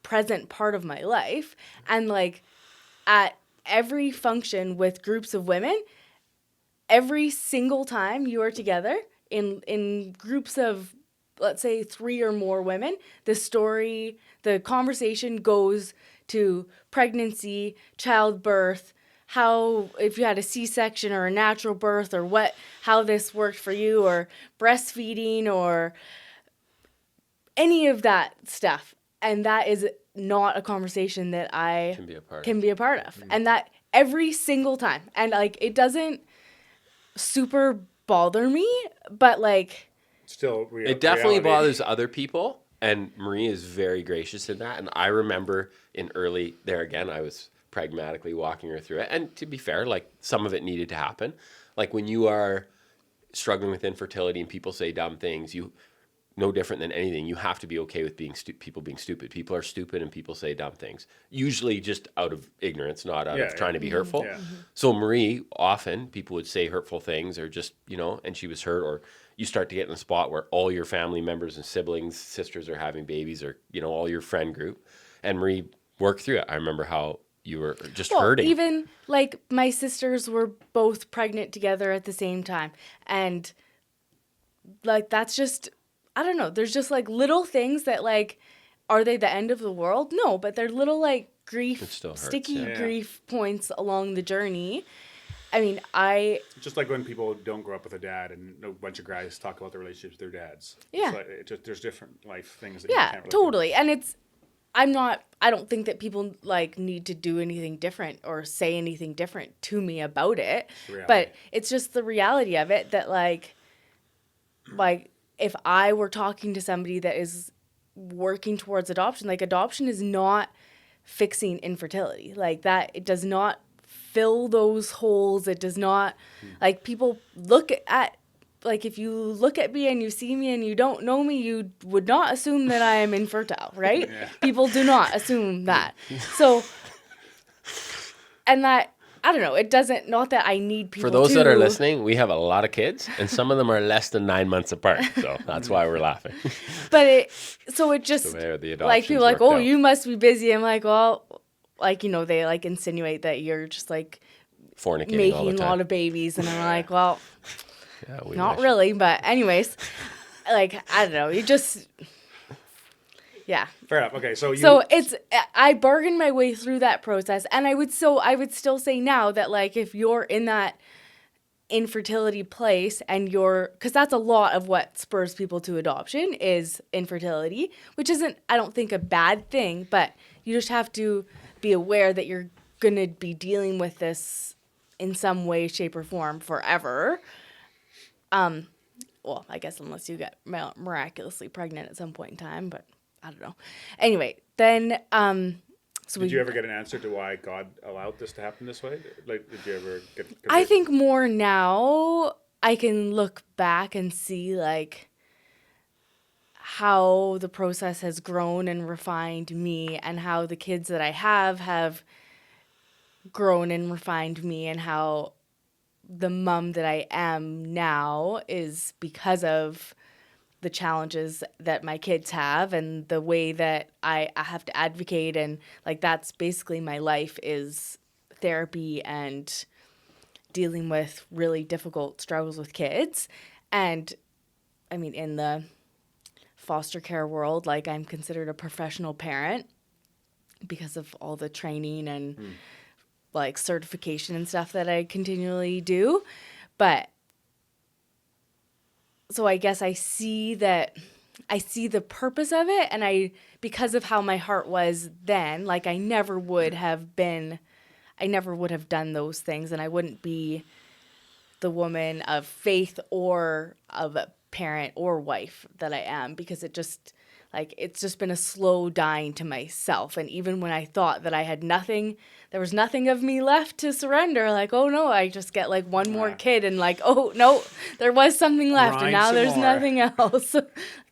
present part of my life, and like at every function with groups of women, every single time you are together in groups of, let's say, 3 or more women, the conversation goes to pregnancy, childbirth, how, if you had a C-section or a natural birth, or how this worked for you, or breastfeeding, or any of that stuff. And that is not a conversation that I Can be a part. can be a part of. And that every single time. And like, it doesn't super bother me, but like, Still, It definitely reality. bothers other people, and Marie is very gracious in that. And I remember in early, there again, I was pragmatically walking her through it. And to be fair, like some of it needed to happen. Like when you are struggling with infertility and people say dumb things, you no different than anything. You have to be okay with being people being stupid. People are stupid and people say dumb things. Usually just out of ignorance, not out of trying to be hurtful. Yeah. So Marie, often people would say hurtful things or just, and she was hurt, or you start to get in a spot where all your family members and siblings, sisters are having babies, or, all your friend group. And Marie worked through it. I remember how you were just hurting. Even like my sisters were both pregnant together at the same time. And like, that's just, I don't know. There's just like little things that like, are they the end of the world? No, but they're little like sticky grief points along the journey. I mean, just like when people don't grow up with a dad and a bunch of guys talk about their relationships with their dads. Yeah. There's different life things that you can't really totally. And I don't think that people like need to do anything different or say anything different to me about it. But it's just the reality of it that like if I were talking to somebody that is working towards adoption, like adoption is not fixing infertility. Like that, it does not fill those holes. It does not, like people look at, like if you look at me and you see me and you don't know me, you would not assume that I am infertile, right? Yeah. People do not assume that. So, and that, I don't know, it doesn't, not that I need people For those that are listening, we have a lot of kids and some of them are less than 9 months apart. So that's why we're laughing. But it just, the like people are like, oh, you must be busy. I'm like, well, like, they like insinuate that you're just like fornicating making all the time. a lot of babies. And I'm like, well, Yeah, not really, but anyways, like, I don't know, you just, yeah. Fair enough. Okay, so I bargained my way through that process, and I would still say now that, like, if you're in that infertility place and because that's a lot of what spurs people to adoption is infertility, which isn't, I don't think, a bad thing, but you just have to be aware that you're going to be dealing with this in some way, shape, or form forever. Well, I guess unless you get miraculously pregnant at some point in time, but I don't know. Anyway, then, did you ever get an answer to why God allowed this to happen this way? Like, did you ever get? I think more now I can look back and see like how the process has grown and refined me, and how the kids that I have grown and refined me, and how the mom that I am now is because of the challenges that my kids have and the way that I have to advocate. And like, that's basically my life is therapy and dealing with really difficult struggles with kids. And I mean, in the foster care world, like I'm considered a professional parent because of all the training and like certification and stuff that I continually do. But so I guess I see the purpose of it, and because of how my heart was then, like I never would have done those things, and I wouldn't be the woman of faith or of a parent or wife that I am, because it's just been a slow dying to myself. And even when I thought that I had nothing, there was nothing of me left to surrender, like, oh no, I just get like one more kid, and like, oh no, there was something left, and now there's nothing else.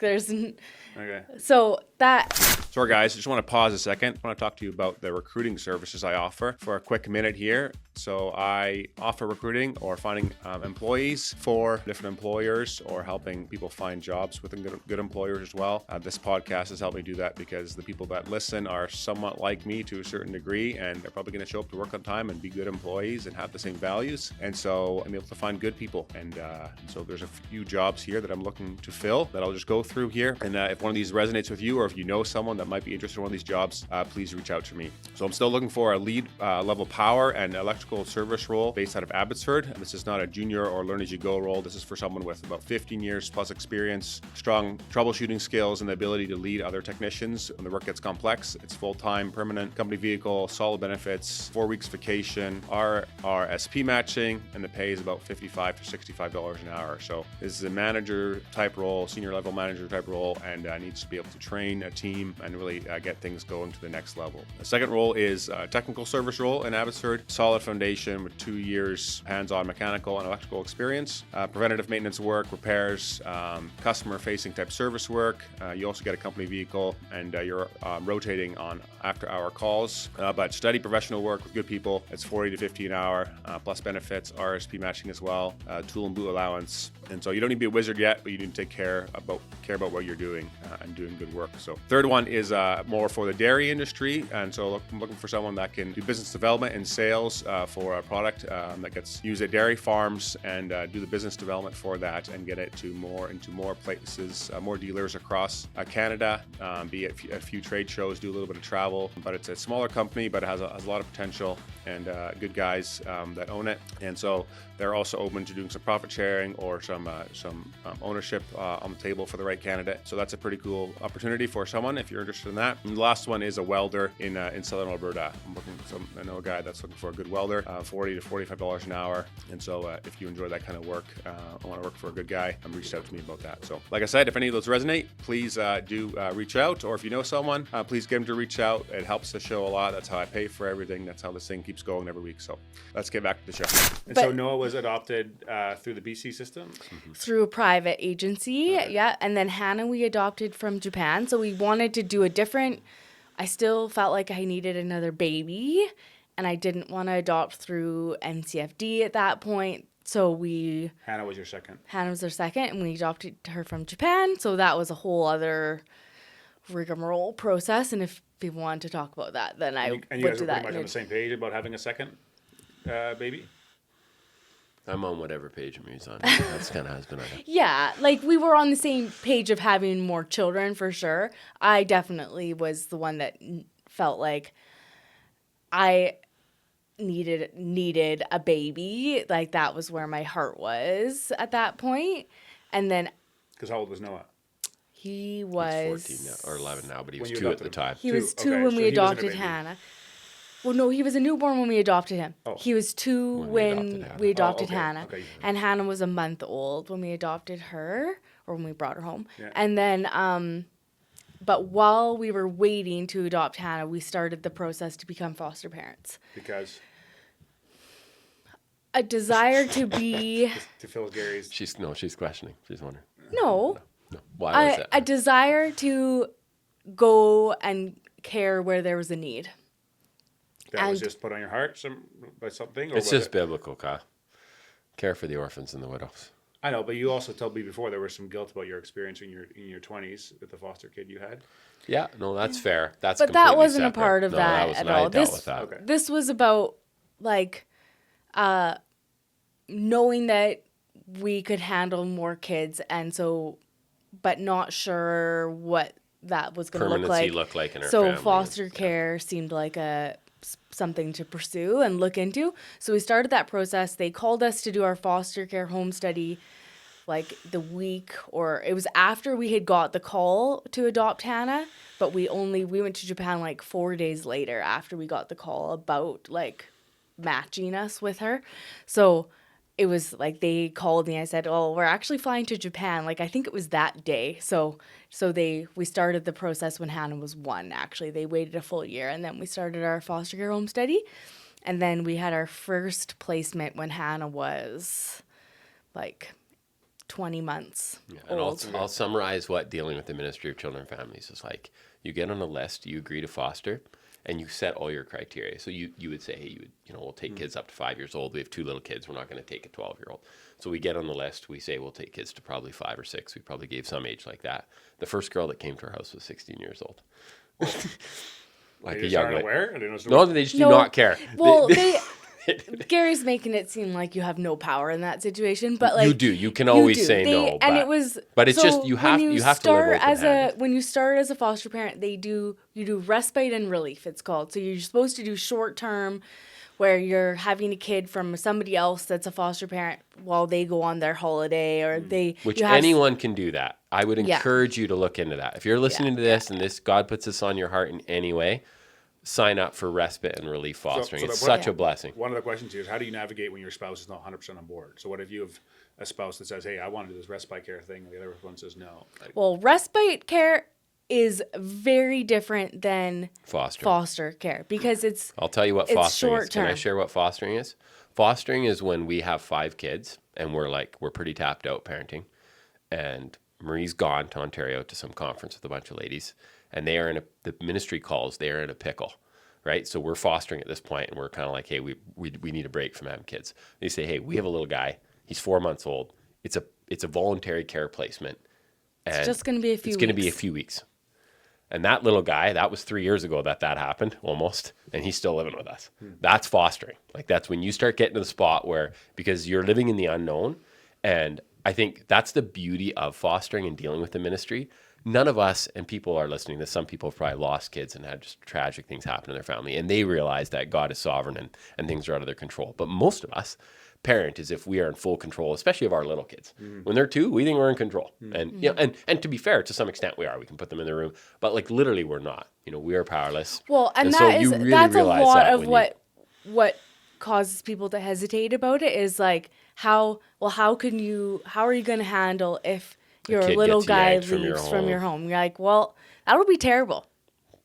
Okay. So Sorry guys, I just want to pause a second. I want to talk to you about the recruiting services I offer for a quick minute here. So I offer recruiting or finding employees for different employers, or helping people find jobs within good employers as well. This podcast has helped me do that because the people that listen are somewhat like me to a certain degree, and they're probably going to show up to work on time and be good employees and have the same values. And so I'm able to find good people. And so there's a few jobs here that I'm looking to fill that I'll just go through here. And if one of these resonates with you, or if you know someone that might be interested in one of these jobs, please reach out to me. So I'm still looking for a lead level power and electrical service role based out of Abbotsford. And this is not a junior or learn as you go role. This is for someone with about 15 years plus experience, strong troubleshooting skills, and the ability to lead other technicians when the work gets complex. It's full-time, permanent, company vehicle, solid benefits, 4 weeks vacation, RRSP matching, and the pay is about $55 to $65 an hour. So this is a manager type role, senior level manager type role, and needs to be able to train a team and and really get things going to the next level. The second role is a technical service role in Abbotsford. Solid foundation with 2 years hands-on mechanical and electrical experience. Preventative maintenance work, repairs, customer-facing type service work. You also get a company vehicle, and you're rotating on after-hour calls. But steady professional work with good people. It's 40 to 50 an hour, plus benefits, RSP matching as well, tool and boot allowance. And so you don't need to be a wizard yet, but you need to care about what you're doing and doing good work. So third one is more for the dairy industry, and so I'm looking for someone that can do business development and sales for a product that gets used at dairy farms, and do the business development for that and get it into more places, more dealers across Canada, be at a few trade shows, do a little bit of travel. But it's a smaller company, but it has a lot of potential, and good guys that own it. And so they're also open to doing some profit sharing or some ownership on the table for the right candidate. So that's a pretty cool opportunity for someone if you're interested in that. And the last one is a welder in Southern Alberta. I know a guy that's looking for a good welder, $40 to $45 an hour. And so if you enjoy that kind of work, I want to work for a good guy, reach out to me about that. So like I said, if any of those resonate, please do reach out, or if you know someone, please get them to reach out. It helps the show a lot. That's how I pay for everything. That's how this thing keeps going every week. So let's get back to the show. And so Noah was adopted through the BC system? Through a private agency, yeah. And then Hannah we adopted from Japan. So we wanted to do a different, I still felt like I needed another baby, and I didn't want to adopt through NCFD at that point. So Hannah was your second. Hannah was our second, and we adopted her from Japan. So that was a whole other rigmarole process. And if people wanted to talk about that, then I would do that. And you guys were pretty much on the same page about having a second baby? I'm on whatever page Amir's on. That's kind of husband I have. Yeah, like we were on the same page of having more children for sure. I definitely was the one that felt like I needed a baby. Like that was where my heart was at that point. And then Because how old was Noah? he was He's 14 now, or 11 now, but he When was you 2 at adopted the him. time. He was 2 Okay, when so we he wasn't a adopted baby. Hannah. Well, no, he was a newborn when we adopted him. Oh. He was 2 when we adopted okay, Hannah. okay. And Hannah was a month old when we adopted her, or when we brought her home. Yeah. And then, but while we were waiting to adopt Hannah, we started the process to become foster parents. Because A desire to be, to fill Gary's... She's questioning. She's wondering. no, No. Why was a that? desire to go and care where there was a need. That was and- just put on your heart by something? Or It's was just biblical, Kyle. Care for the orphans and the widows. I know, but you also told me before there was some guilt about your experience in your 20s with the foster kid you had. Yeah, no, that's fair. That's But that completely wasn't a separate. part of No, that wasn't. at I all. dealt with that. Okay. This was about like knowing that we could handle more kids, and so, but not sure what that was going to look Permanency like. look like in our So family. foster care seemed like something to pursue and look into. So we started that process. They called us to do our foster care home study like the week, or it was after we had got the call to adopt Hannah, but we went to Japan like 4 days later after we got the call about like matching us with her. So it was like they called me. I said, "Oh, we're actually flying to Japan." Like I think it was that day. So we started the process when Hannah was 1. Actually, they waited a full year, and then we started our foster care home study, and then we had our first placement when Hannah was like 20 months Yeah, and old. I'll summarize what dealing with the Ministry of Children and Families is like. You get on a list, you agree to foster, and you set all your criteria. So you would say, hey, we'll take kids up to 5 years old. We have 2 little kids. We're not going to take a 12-year-old. So we get on the list. We say we'll take kids to probably 5 or 6. We probably gave some age like that. The first girl that came to our house was 16 years old. Like They a just young aren't lady. aware? Or they don't No, they just do No. not care. Well, Gary's making it seem like you have no power in that situation, but like you do. You can always do. say no. And but, it was, but it's so just you have when to live start as open-handed. when you start as a foster parent, you do respite and relief. It's called. So you're supposed to do short term, where you're having a kid from somebody else that's a foster parent while they go on their holiday, or Which you have- anyone can do that. I would Yeah. encourage you to look into that. If you're listening to this and this God puts this on your heart in any way, sign up for respite and relief fostering. so It's the- such a blessing. One of the questions here is, how do you navigate when your spouse is not 100% on board? So what if you have a spouse that says, hey, I want to do this respite care thing, and the other one says no? Like, Well, respite care is very different than Fostering. foster care because I'll tell you what it's fostering is. Can I short-term. share what fostering is? Fostering is when we have 5 kids and we're pretty tapped out parenting, and Marie's gone to Ontario to some conference with a bunch of ladies, and they are the ministry calls, they are in a pickle, right? So we're fostering at this point, and we're kind of like, hey, we need a break from having kids. They say, hey, we have a little guy. He's 4 months old. It's a voluntary care placement. And It's just going to be a few It's going to be a few weeks. And that little guy, that was 3 years ago that happened almost, and he's still living with us. That's fostering. Like, that's when you start getting to the spot where, because you're living in the unknown, and I think that's the beauty of fostering and dealing with the ministry. None of us, and people are listening to this, some people have probably lost kids and had just tragic things happen in their family, and they realize that God is sovereign and things are out of their control. But most of us parent as if we are in full control, especially of our little kids. When they're 2, we think we're in control. And you know, and to be fair, to some extent we are. We can put them in the room, but like literally we're not. You know, we are powerless. Well, and so that you is really that's a realize lot that of when what causes people to hesitate about it is like how are you going to handle if your kid little gets guy yanked from your leaves from your home. home? You're like, well, that'll be terrible.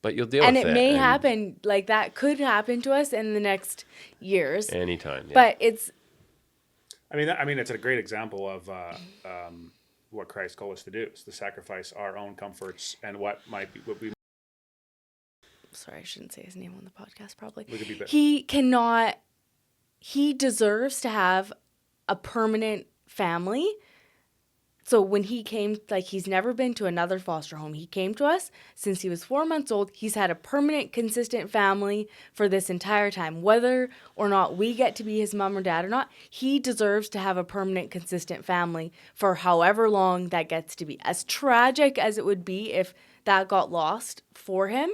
But you'll deal And with it it. may and happen, like that could happen to us in the next years. anytime. Yeah. But it's I mean, it's a great example of what Christ called us to do, is to sacrifice our own comforts and what we sorry, I shouldn't say his name on the podcast probably. could be. He deserves to have a permanent family. So when he came, like, he's never been to another foster home. He came to us since he was 4 months old. He's had a permanent, consistent family for this entire time. Whether or not we get to be his mom or dad or not, he deserves to have a permanent, consistent family for however long that gets to be. As tragic as it would be if that got lost for him,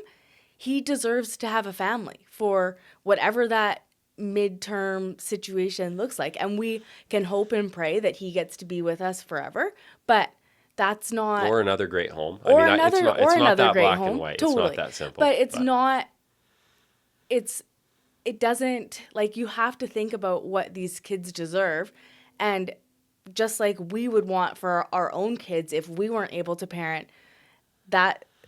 he deserves to have a family for whatever that midterm situation looks like, and we can hope and pray that he gets to be with us forever, but that's not or another great home. or I mean, another it's not that great black home, and white. totally. It's not that simple. But it's not it doesn't, like, you have to think about what these kids deserve, and just like we would want for our own kids if we weren't able to parent,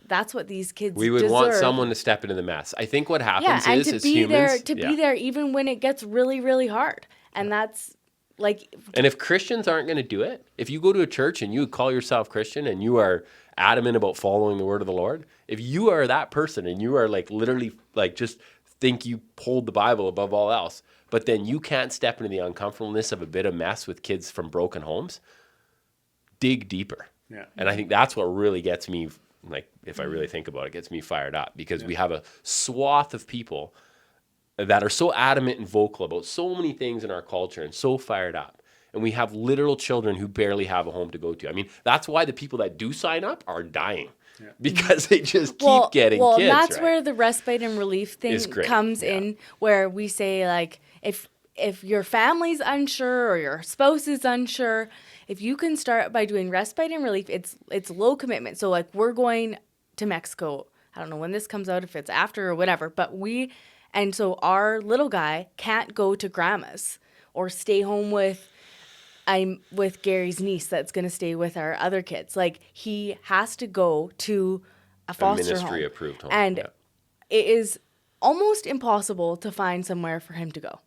that's what these kids we would deserve. want someone to step into the mess. I think what happens and is, to as be humans, there, be there even when it gets really, really hard. And that's like, and if Christians aren't going to do it, if you go to a church and you call yourself Christian and you are adamant about following the word of the Lord, if you are that person and you are like literally like just think you hold the Bible above all else, but then you can't step into the uncomfortableness of a bit of mess with kids from broken homes, dig deeper. Yeah. And I think that's what really gets me, like, if I really think about it, gets me fired up, because we have a swath of people that are so adamant and vocal about so many things in our culture and so fired up. And we have literal children who barely have a home to go to. I mean, that's why the people that do sign up are dying, because they just keep getting kids. And that's right? where the respite and relief thing Is great, comes in, where we say, like, if your family's unsure or your spouse is unsure, if you can start by doing respite and relief, it's low commitment. So, like, we're going to Mexico. I don't know when this comes out, if it's after or whatever, but and so our little guy can't go to grandma's or stay home with Gary's niece that's going to stay with our other kids. Like, he has to go to a foster ministry home. approved home. And it is almost impossible to find somewhere for him to go.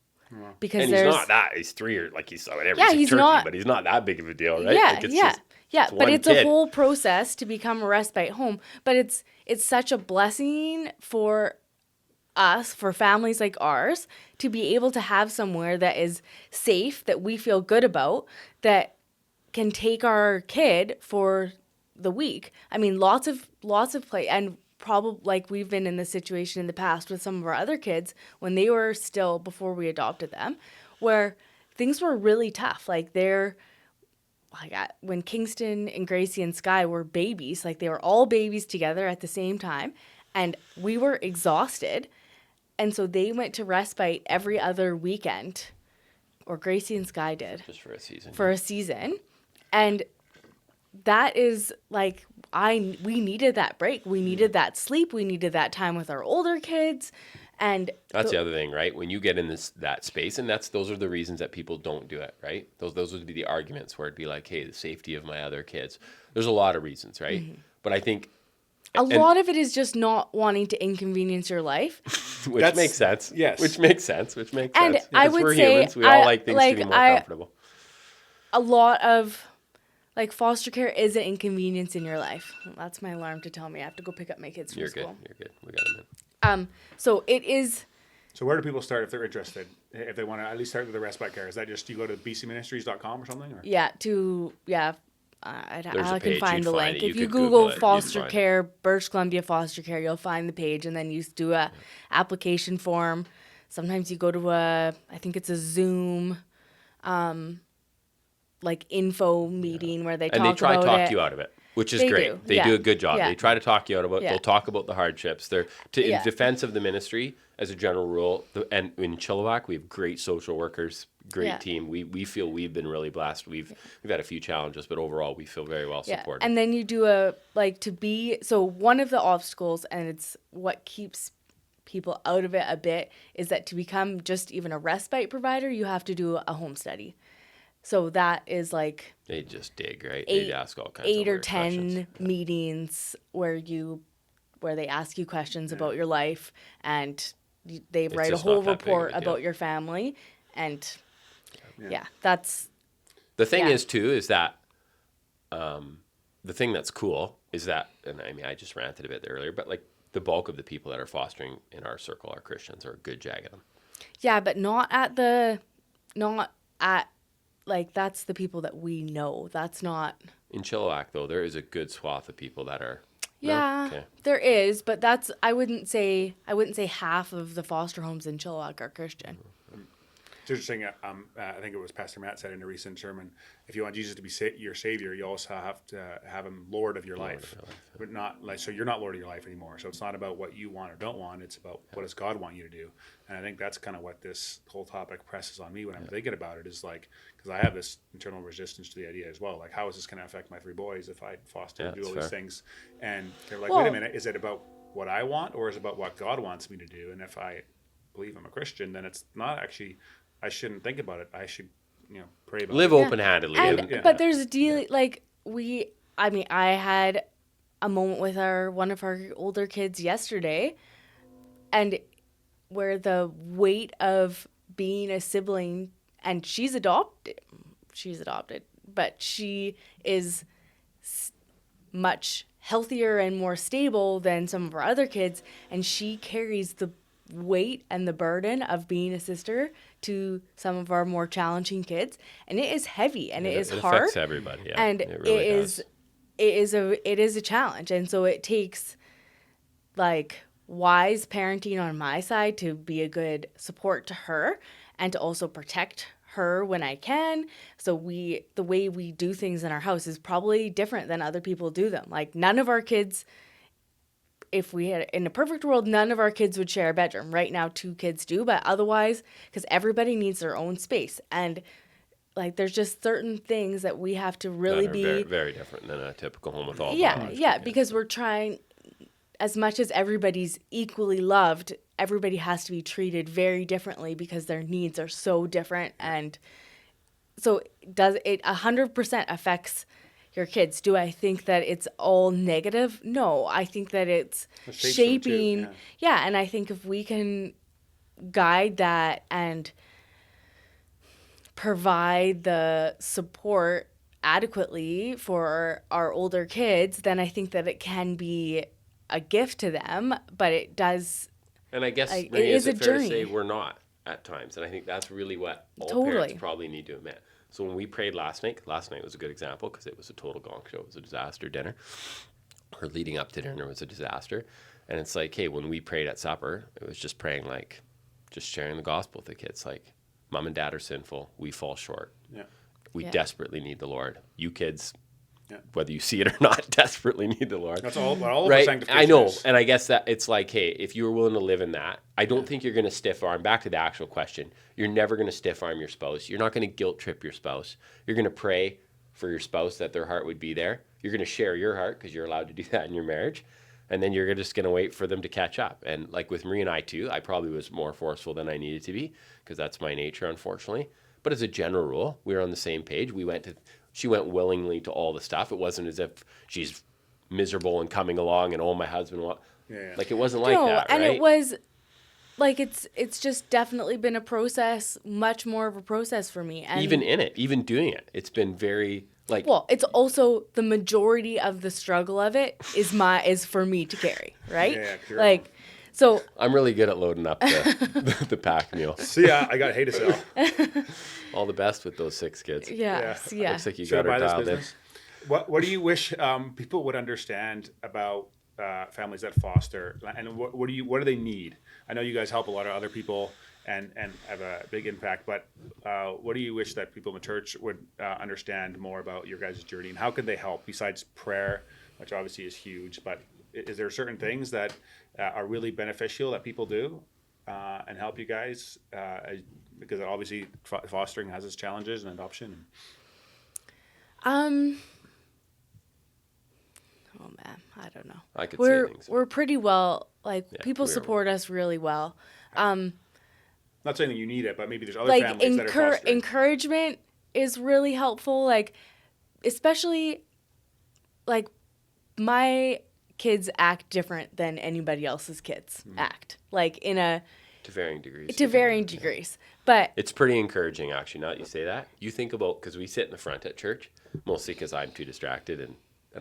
Because and he's not that. He's 3 or like he's whatever. Yeah, he's he's turkey, not. but he's not that big of a deal, right? Yeah, Like, it's yeah, just, yeah. But one it's kid. a whole process to become a respite home. But it's such a blessing for us, for families like ours, to be able to have somewhere that is safe, that we feel good about, that can take our kid for the week. I mean, lots of play, and probably, like, we've been in this situation in the past with some of our other kids when they were still, before we adopted them, where things were really tough. Like, when Kingston and Gracie and Sky were babies, like, they were all babies together at the same time, and we were exhausted. And so they went to respite every other weekend, or Gracie and Sky did. Just for a season. For a season. And that is, like, we needed that break. We needed that sleep. We needed that time with our older kids. And that's the other thing, right? When you get in that space, and those are the reasons that people don't do it, right? Those would be the arguments where it'd be like, hey, the safety of my other kids. There's a lot of reasons, right? Mm-hmm. But I think A lot of it is just not wanting to inconvenience your life. Which makes sense. Yes. Which makes sense. Which makes And sense. I Because would we're say humans. We all like things to be more comfortable. A lot of like foster care is an inconvenience in your life. That's my alarm to tell me I have to go pick up my kids from You're good. school. You're good. We got a minute. So it is. So where do people start if they're interested? If they want to at least start with the respite care, is that just you go to bcministries.com or something? Or? I There's a can page, find you'd the find link. it. If You you could Google Google it, you'd foster find it. care, British Columbia foster care, you'll find the page, and then you do a application form. Sometimes you go to I think it's a Zoom, like info meeting where they And they try to about talk it. you out of it, which is They great. do, They yeah. do a good job. Yeah. They try to talk you out about. Yeah. They'll talk about the hardships. They're in Yeah. defense of the ministry as a general rule. And in Chilliwack, we have great social workers, great Yeah. team. We feel we've been really blessed. We've had a few challenges, but overall, we feel very well supported. And then you do one of the obstacles, and it's what keeps people out of it a bit, is that to become just even a respite provider, you have to do a home study. So that is like They just dig, right? They ask all kinds of 8 or weird 10 questions. meetings where they ask you questions about your life, and they write a just whole not that big of a report deal. about your family, and that's The thing Yeah. is, too, is that the thing that's cool is that, and I mean, I just ranted a bit earlier, but like the bulk of the people that are fostering in our circle are Christians or a good jag of them. yeah, but not at like that's the people that we know. That's not. In Chilliwack, though, there is a good swath of people that are. No? Yeah, Okay. there is, but that's I wouldn't say half of the foster homes in Chilliwack are Christian. It's interesting. I think it was Pastor Matt said in a recent sermon, if you want Jesus to be your savior, you also have to have him Lord of your life. But not like, so you're not Lord of your life anymore. So it's not about what you want or don't want. It's about what does God want you to do. And I think that's kind of what this whole topic presses on me when I'm thinking about it, is like, because I have this internal resistance to the idea as well. Like, how is this going to affect my 3 boys if I foster and do all that's these fair. things? And they're like, Well- wait a minute, is it about what I want, or is it about what God wants me to do? And if I believe I'm a Christian, then it's not actually, I shouldn't think about it. I should, pray about Live it. open-handedly. And but there's a deal like I had a moment with one of our older kids yesterday, and where the weight of being a sibling, and she's adopted, but she is much healthier and more stable than some of our other kids, and she carries the weight and the burden of being a sister to some of our more challenging kids, and it is heavy and it is hard. affects everybody. Yeah, And it really does. it is a challenge, and so it takes like wise parenting on my side to be a good support to her and to also protect her when I can. So the way we do things in our house is probably different than other people do them. Like none of our kids, if we had in a perfect world, none of our kids would share a bedroom. Right now 2 kids do, but otherwise, because everybody needs their own space, and like there's just certain things that we have to really That are be very, very different than a typical home with all yeah, because we're trying, as much as everybody's equally loved, everybody has to be treated very differently because their needs are so different. And so does it 100% affects your kids? Do I think that it's all negative? No, I think that it's It shapes them too, shaping. yeah. And I think if we can guide that and provide the support adequately for our older kids, then I think that it can be a gift to them, but it does. And I guess It Maria, is is a it fair to journey. say we're not at times? And I think that's really what all Totally. parents probably need to admit. So when we prayed last night was a good example because it was a total gong show. It was a disaster dinner. Or leading up to dinner was a disaster. And it's like, hey, when we prayed at supper, it was just praying like, just sharing the gospel with the kids. Like, mom and dad are sinful. We fall short. Yeah. We Yeah. desperately need the Lord. You kids, Yeah. whether you see it or not, desperately need the Lord. That's all. What all of our Right, sanctification I know, is. and I guess that it's like, hey, if you were willing to live in that, I don't think you're going to stiff arm. Back to the actual question, you're never going to stiff arm your spouse. You're not going to guilt trip your spouse. You're going to pray for your spouse that their heart would be there. You're going to share your heart because you're allowed to do that in your marriage, and then you're just going to wait for them to catch up. And like with Marie and I too, I probably was more forceful than I needed to be because that's my nature, unfortunately. But as a general rule, we were on the same page. She went willingly to all the stuff. It wasn't as if she's miserable and coming along and, oh, my husband, Yeah. like, it wasn't like that, right? And it was like it's just definitely been a process, much more of a process for me. And even doing it, it's been very like. well, it's also the majority of the struggle of it is for me to carry, right? Yeah, pure. Like, so I'm really good at loading up the pack mule. See, I got hay to sell. All the best with those 6 kids. yeah. Looks like you Should I got her buy this dialed in. business? What do you wish people would understand about families that foster, and what do they need? I know you guys help a lot of other people and have a big impact, but what do you wish that people in the church would understand more about your guys' journey, and how can they help besides prayer, which obviously is huge? But is there certain things that are really beneficial that people do and help you guys? Because obviously fostering has its challenges and adoption. Oh man, I don't know. I could say things. We're pretty well, like, Yeah, people we are. support us really well. Not saying that you need it, but maybe there's other Like families that are fostering. encouragement is really helpful. Like, especially, like, my kids act different than anybody else's kids act. Like, To varying degrees. to varying degrees. But It's pretty encouraging, actually, now that you say that. You think about, because we sit in the front at church, mostly because I'm too distracted and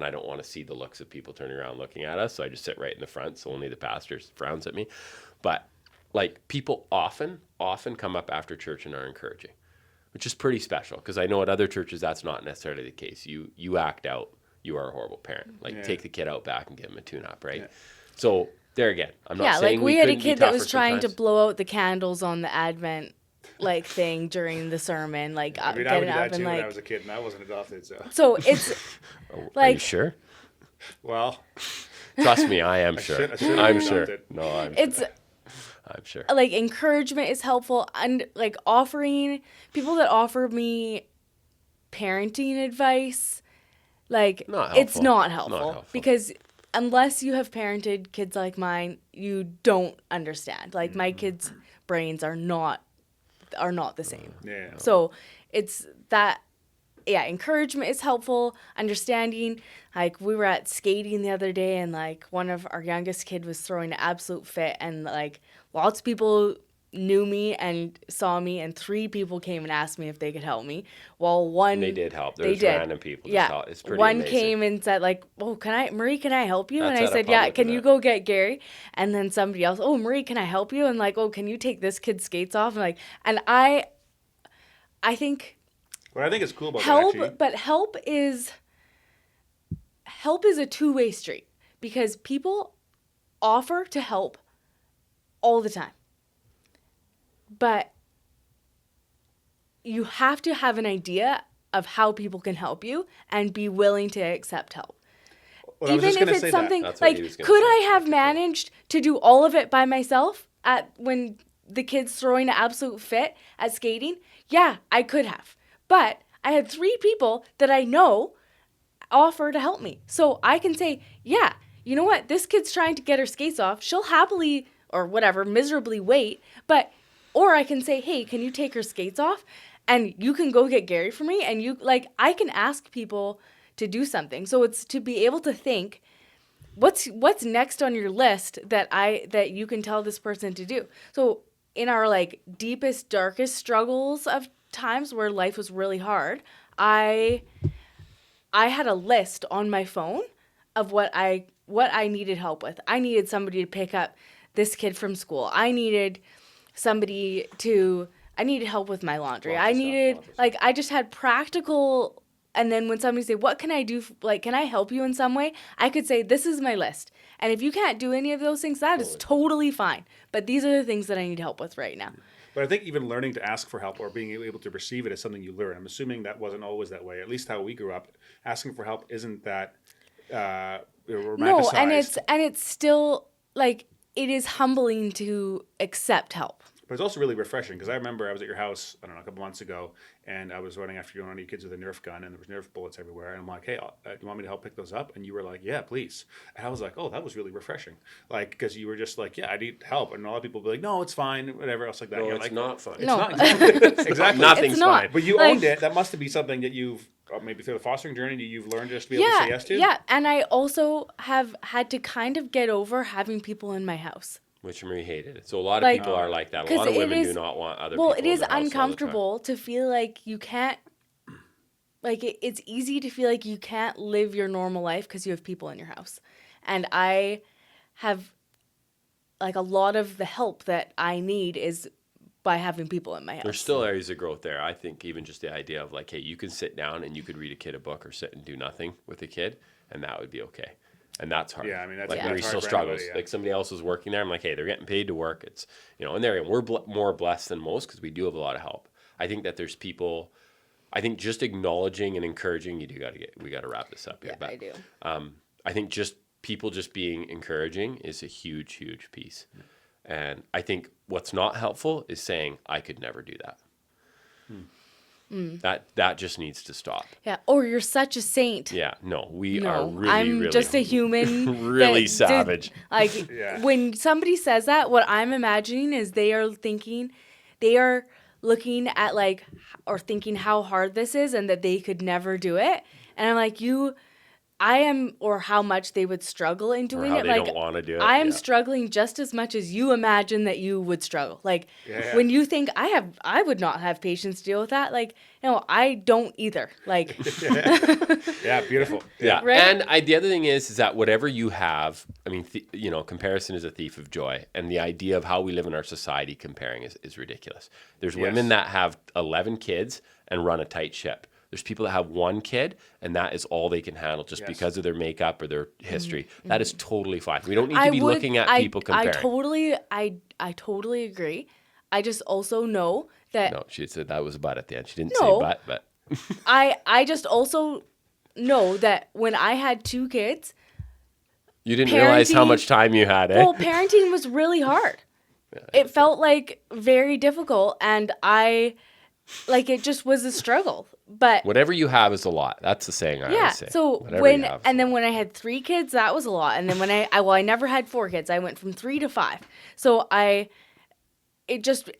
I don't want to see the looks of people turning around looking at us, so I just sit right in the front, so only the pastor frowns at me. But, like, people often come up after church and are encouraging, which is pretty special, because I know at other churches that's not necessarily the case. You act out, you are a horrible parent. Like, take the kid out back and give him a tune-up, right? Yeah. So, there again, I'm not yeah, saying like, we had a couldn't be kid that was tougher trying to sometimes. blow out the candles on the Advent, like, thing during the sermon. Like, I mean, I would getting do up that and, too when I like... was a kid, and I wasn't adopted, so. So, it's... Are you like- sure? Well, Trust me, I am sure. I should have I'm been sure. adopted. No, I'm It's... sure. I'm sure. Like, encouragement is helpful, and like offering people that offer me parenting advice, like, Not it's helpful. not Not helpful, helpful. because unless you have parented kids like mine, you don't understand. Like, my kids' brains are not the same. Yeah. So it's that, yeah, encouragement is helpful. Understanding, like, we were at skating the other day, and like one of our youngest kid was throwing an absolute fit, and like lots of people knew me and saw me, and 3 people came and asked me if they could help me. Well, one And they did help. they There's did. random people. Yeah, Just it's pretty one amazing. came and said like, "Oh, Marie, can I help you?" That's and I at a said, "Yeah, public can you event. go get Gary?" And then somebody else, "Oh, Marie, can I help you?" And like, "Oh, can you take this kid's skates off?" And like, and I think What I think is cool about help, that, actually, but help is a two-way street, because people offer to help all the time, but you have to have an idea of how people can help you and be willing to accept help. well, I was Even just if gonna it's say something That's what he like, was gonna could say. I have managed to do all of it by myself when the kid's throwing an absolute fit at skating? Yeah, I could have. But I had 3 people that I know offer to help me. So I can say, yeah, you know what? This kid's trying to get her skates off. She'll happily, or whatever, miserably wait. Or I can say, hey, can you take her skates off? And you can go get Gary for me. And I can ask people to do something. So it's to be able to think, what's next on your list that you can tell this person to do. So in our like deepest, darkest struggles of times where life was really hard, I had a list on my phone of what I needed help with. I needed somebody to pick up this kid from school. I needed help with my laundry. I just had practical. And then when somebody say, what can I do? Like, can I help you in some way? I could say, this is my list. And if you can't do any of those things, that is totally fine. But these are the things that I need help with right now. but I think even learning to ask for help or being able to receive it is something you learn. I'm assuming that wasn't always that way. At least how we grew up, asking for help isn't that romanticized. No, and it's still like, it is humbling to accept help. But it's also really refreshing because I remember I was at your house, I don't know, a couple months ago, and I was running after you and your kids with a Nerf gun, and there was Nerf bullets everywhere. And I'm like, hey, do you want me to help pick those up? And you were like, yeah, please. And I was like, oh, that was really refreshing. Like, because you were just like, yeah, I need help. And a lot of people would be like, no, it's fine, whatever else like that. No, You're it's like, not fun. It's No. not exactly. Nothing's It's not. fine. But you Like- owned it. That must be something that you've maybe through the fostering journey you've learned just to be able to say yes to. Yeah, and I also have had to kind of get over having people in my house. Which Marie hated. So a lot of Like- people are like that. A 'Cause lot of it women do is- not want other Well, people it in is their house all the time. uncomfortable to feel like you can't. Like it's easy to feel like you can't live your normal life because you have people in your house, and I have like a lot of the help that I need is by having people in my house. There's still areas of growth there. I think even just the idea of like, hey, you can sit down and you could read a kid a book or sit and do nothing with a kid, and that would be okay. And that's hard. Yeah, I mean, that's- like that's Marie hard still for struggles. anybody, yeah. Like somebody else is working there. I'm like, hey, they're getting paid to work. It's and there we're more blessed than most because we do have a lot of help. I think that there's people. I think just acknowledging and encouraging. We got to wrap this up here. Yeah, but, I do. I think just people just being encouraging is a huge piece. And I think what's not helpful is saying I could never do that. That just needs to stop. Yeah, or you're such a saint. Yeah, no, we No, are really, I'm really, just a human. really that savage. Like Yeah. when somebody says that, what I'm imagining is they are looking at like or thinking how hard this is and that they could never do it. And I'm like, or how much they would struggle in Or doing how it. they Like don't want to do it. I am yeah. struggling just as much as you imagine that you would struggle. Like Yeah. when you think I would not have patience to deal with that. Like, no, I don't either. Like, Yeah, beautiful. Yeah, Right? and the other thing is that whatever you have, I mean, comparison is a thief of joy, and the idea of how we live in our society comparing is ridiculous. There's women Yes. that have 11 kids and run a tight ship. There's people that have one kid and that is all they can handle just Yes. because of their makeup or their history. Mm-hmm. That is totally fine. We don't need to be looking at people comparing. I totally agree. I just also know that No, she said that was a butt at the end. She didn't No. say but. I just also know that when I had 2 kids, You didn't realize how Parenting- much time you had, eh? well, parenting was really hard. It felt like very difficult, and it just was a struggle. But Whatever you have is a lot. That's the saying I yeah, always say. so Whatever you have is a lot. when I had 3 kids, that was a lot. And then when I never had 4 kids, I went from 3 to 5. So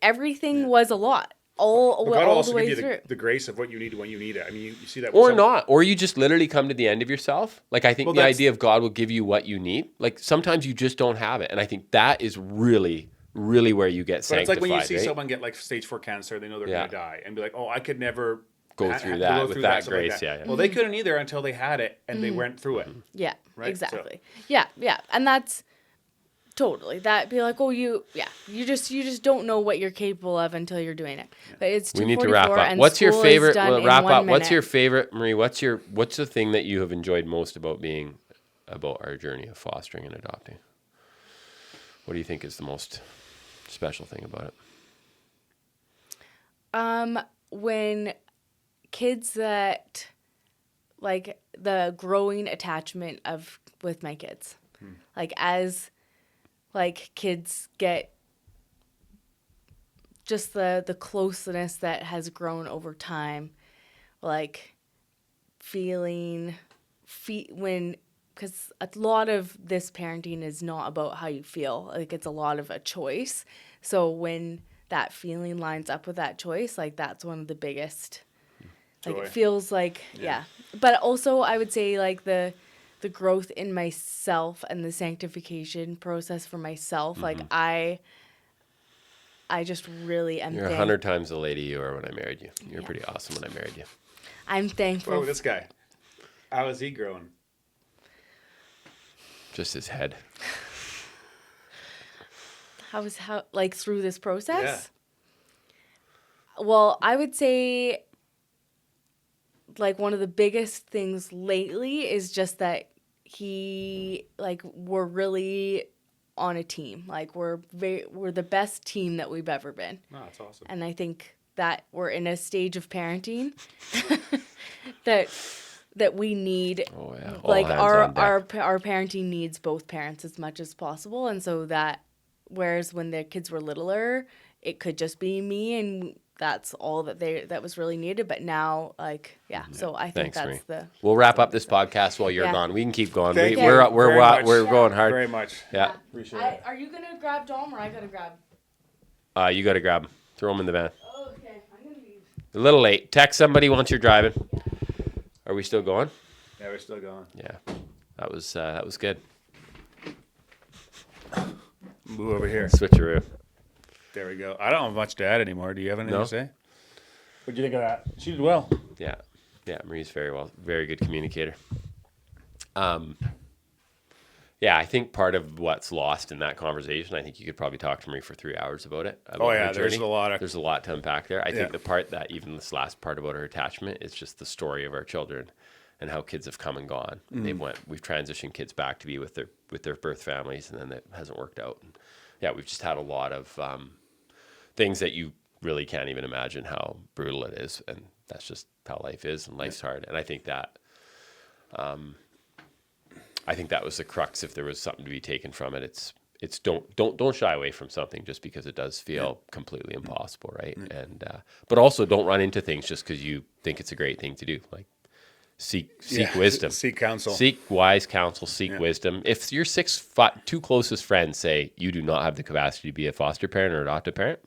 everything was a lot all But God will the also way give you through. the grace of what you need when you need it. I mean, you see that with Or some- not. Or you just literally come to the end of yourself. Like, I think Well, the that's- idea of God will give you what you need. Like, sometimes you just don't have it. And I think that is really, really where you get But sanctified, it's like when you see right? someone get like stage 4 cancer, they know they're Yeah. going to die, and be like, "Oh, I could never Go through that with that stuff like grace, yeah. Well, they couldn't either until they had it and they went through it. Yeah, Right? exactly. Yeah. And that's totally that. Be like, oh, you just don't know what you're capable of until you're doing it. But it's We need to wrap 2:44 up. and What's your school is favorite? done Well, in wrap 1 up. What's minute. your favorite, Marie? What's the thing that you have enjoyed most about our journey of fostering and adopting? What do you think is the most special thing about it? When kids that like the growing attachment with my kids, like as like kids get just the closeness that has grown over time, like because a lot of this parenting is not about how you feel, like it's a lot of a choice. So when that feeling lines up with that choice, like that's one of the biggest, like Joy. it feels like yeah. But also I would say like the growth in myself and the sanctification process for myself, like I just really am You're 100 times the lady you were when I married you. You're pretty awesome when I married you. I'm thankful. Oh, this guy. How is he growing? Just his head. How like through this process? Well, I would say like one of the biggest things lately is just that we're really on a team. Like we're the best team that we've ever been. Oh, that's awesome. And I think that we're in a stage of parenting that we need Oh yeah. All like hands our on deck. our parenting needs both parents as much as possible, and so that Whereas when the kids were littler, it could just be me, and that's all that was really needed. But now, like, yeah. So I think Thanks, Marie. that's the. We'll wrap up this podcast while you're Yeah. gone. We can keep going. Thank you We're very much. going hard. Very much. Yeah. Appreciate it. Are you gonna grab Dom or I gotta grab? You got to grab him. Throw him in the van. Okay, I'm gonna leave. A little late. Text somebody once you're driving. Are we still going? Yeah, we're still going. Yeah. That was good. Move over here. Switcheroo. There we go. I don't have much to add anymore. Do you have anything No. to say? What do you think of that? She did well. Yeah. Yeah, Marie's very good communicator. Yeah, I think part of what's lost in that conversation, I think you could probably talk to Marie for 3 hours about it. About her There's journey. a There's a lot to unpack there. I Yeah. think the part that even this last part about her attachment is just the story of our children and how kids have come and gone. We've transitioned kids back to be with their birth families, and then it hasn't worked out. And yeah, we've just had a lot of things that you really can't even imagine how brutal it is, and that's just how life is, and life's hard. And I think that was the crux. If there was something to be taken from it, it's don't shy away from something just because it does feel completely impossible, right? And but also don't run into things just because you think it's a great thing to do. Like seek wisdom, Seek counsel. seek wise counsel, seek wisdom. If your two closest friends say you do not have the capacity to be a foster parent or adoptive parent,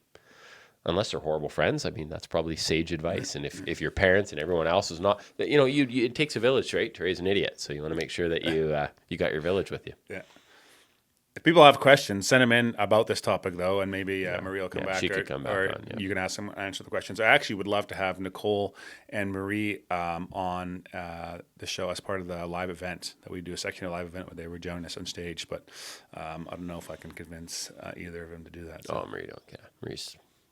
unless they're horrible friends, I mean, that's probably sage advice. And if your parents and everyone else is not, it takes a village, right, to raise an idiot. So you want to make sure that you got your village with you. Yeah. If people have questions, send them in about this topic, though, and maybe Marie will come back. she could come back or on, yeah. you can ask them, answer the questions. I actually would love to have Nicole and Marie on the show as part of the live event that we do, a section of live event where they were joining us on stage. But I don't know if I can convince either of them to do that. So. Oh, Marie don't care.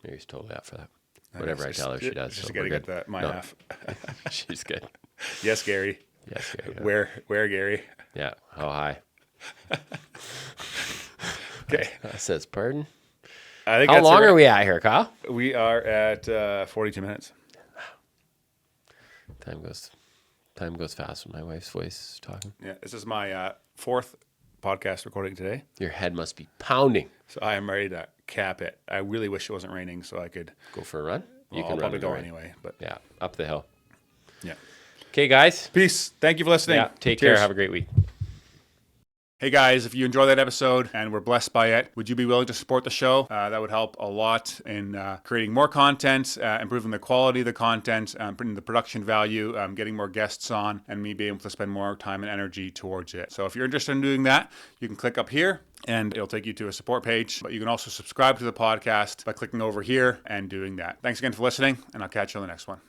Marie's totally up for that. Whatever I tell her, she does. Just So got to we're get good. my half. She's good. Yes, Gary. Yes, Gary. Where, Gary? Yeah. How high? Okay. Says pardon. I think How that's long it. are we at here, Kyle? We are at 42 minutes. Time goes fast when my wife's voice is talking. Yeah, this is my fourth podcast recording today, Your head must be pounding. so I am ready to cap it. I really wish it wasn't raining so I could. Go for a run. Well, I'll run probably in the go rain. anyway, but Yeah, up the hill. yeah. Okay, guys. Peace. Thank you for listening. Yeah, take Cheers. care. Have a great week. Hey guys, if you enjoyed that episode and were blessed by it, would you be willing to support the show? That would help a lot in creating more content, improving the quality of the content, putting the production value, getting more guests on, and me being able to spend more time and energy towards it. So if you're interested in doing that, you can click up here and it'll take you to a support page. But you can also subscribe to the podcast by clicking over here and doing that. Thanks again for listening, and I'll catch you on the next one.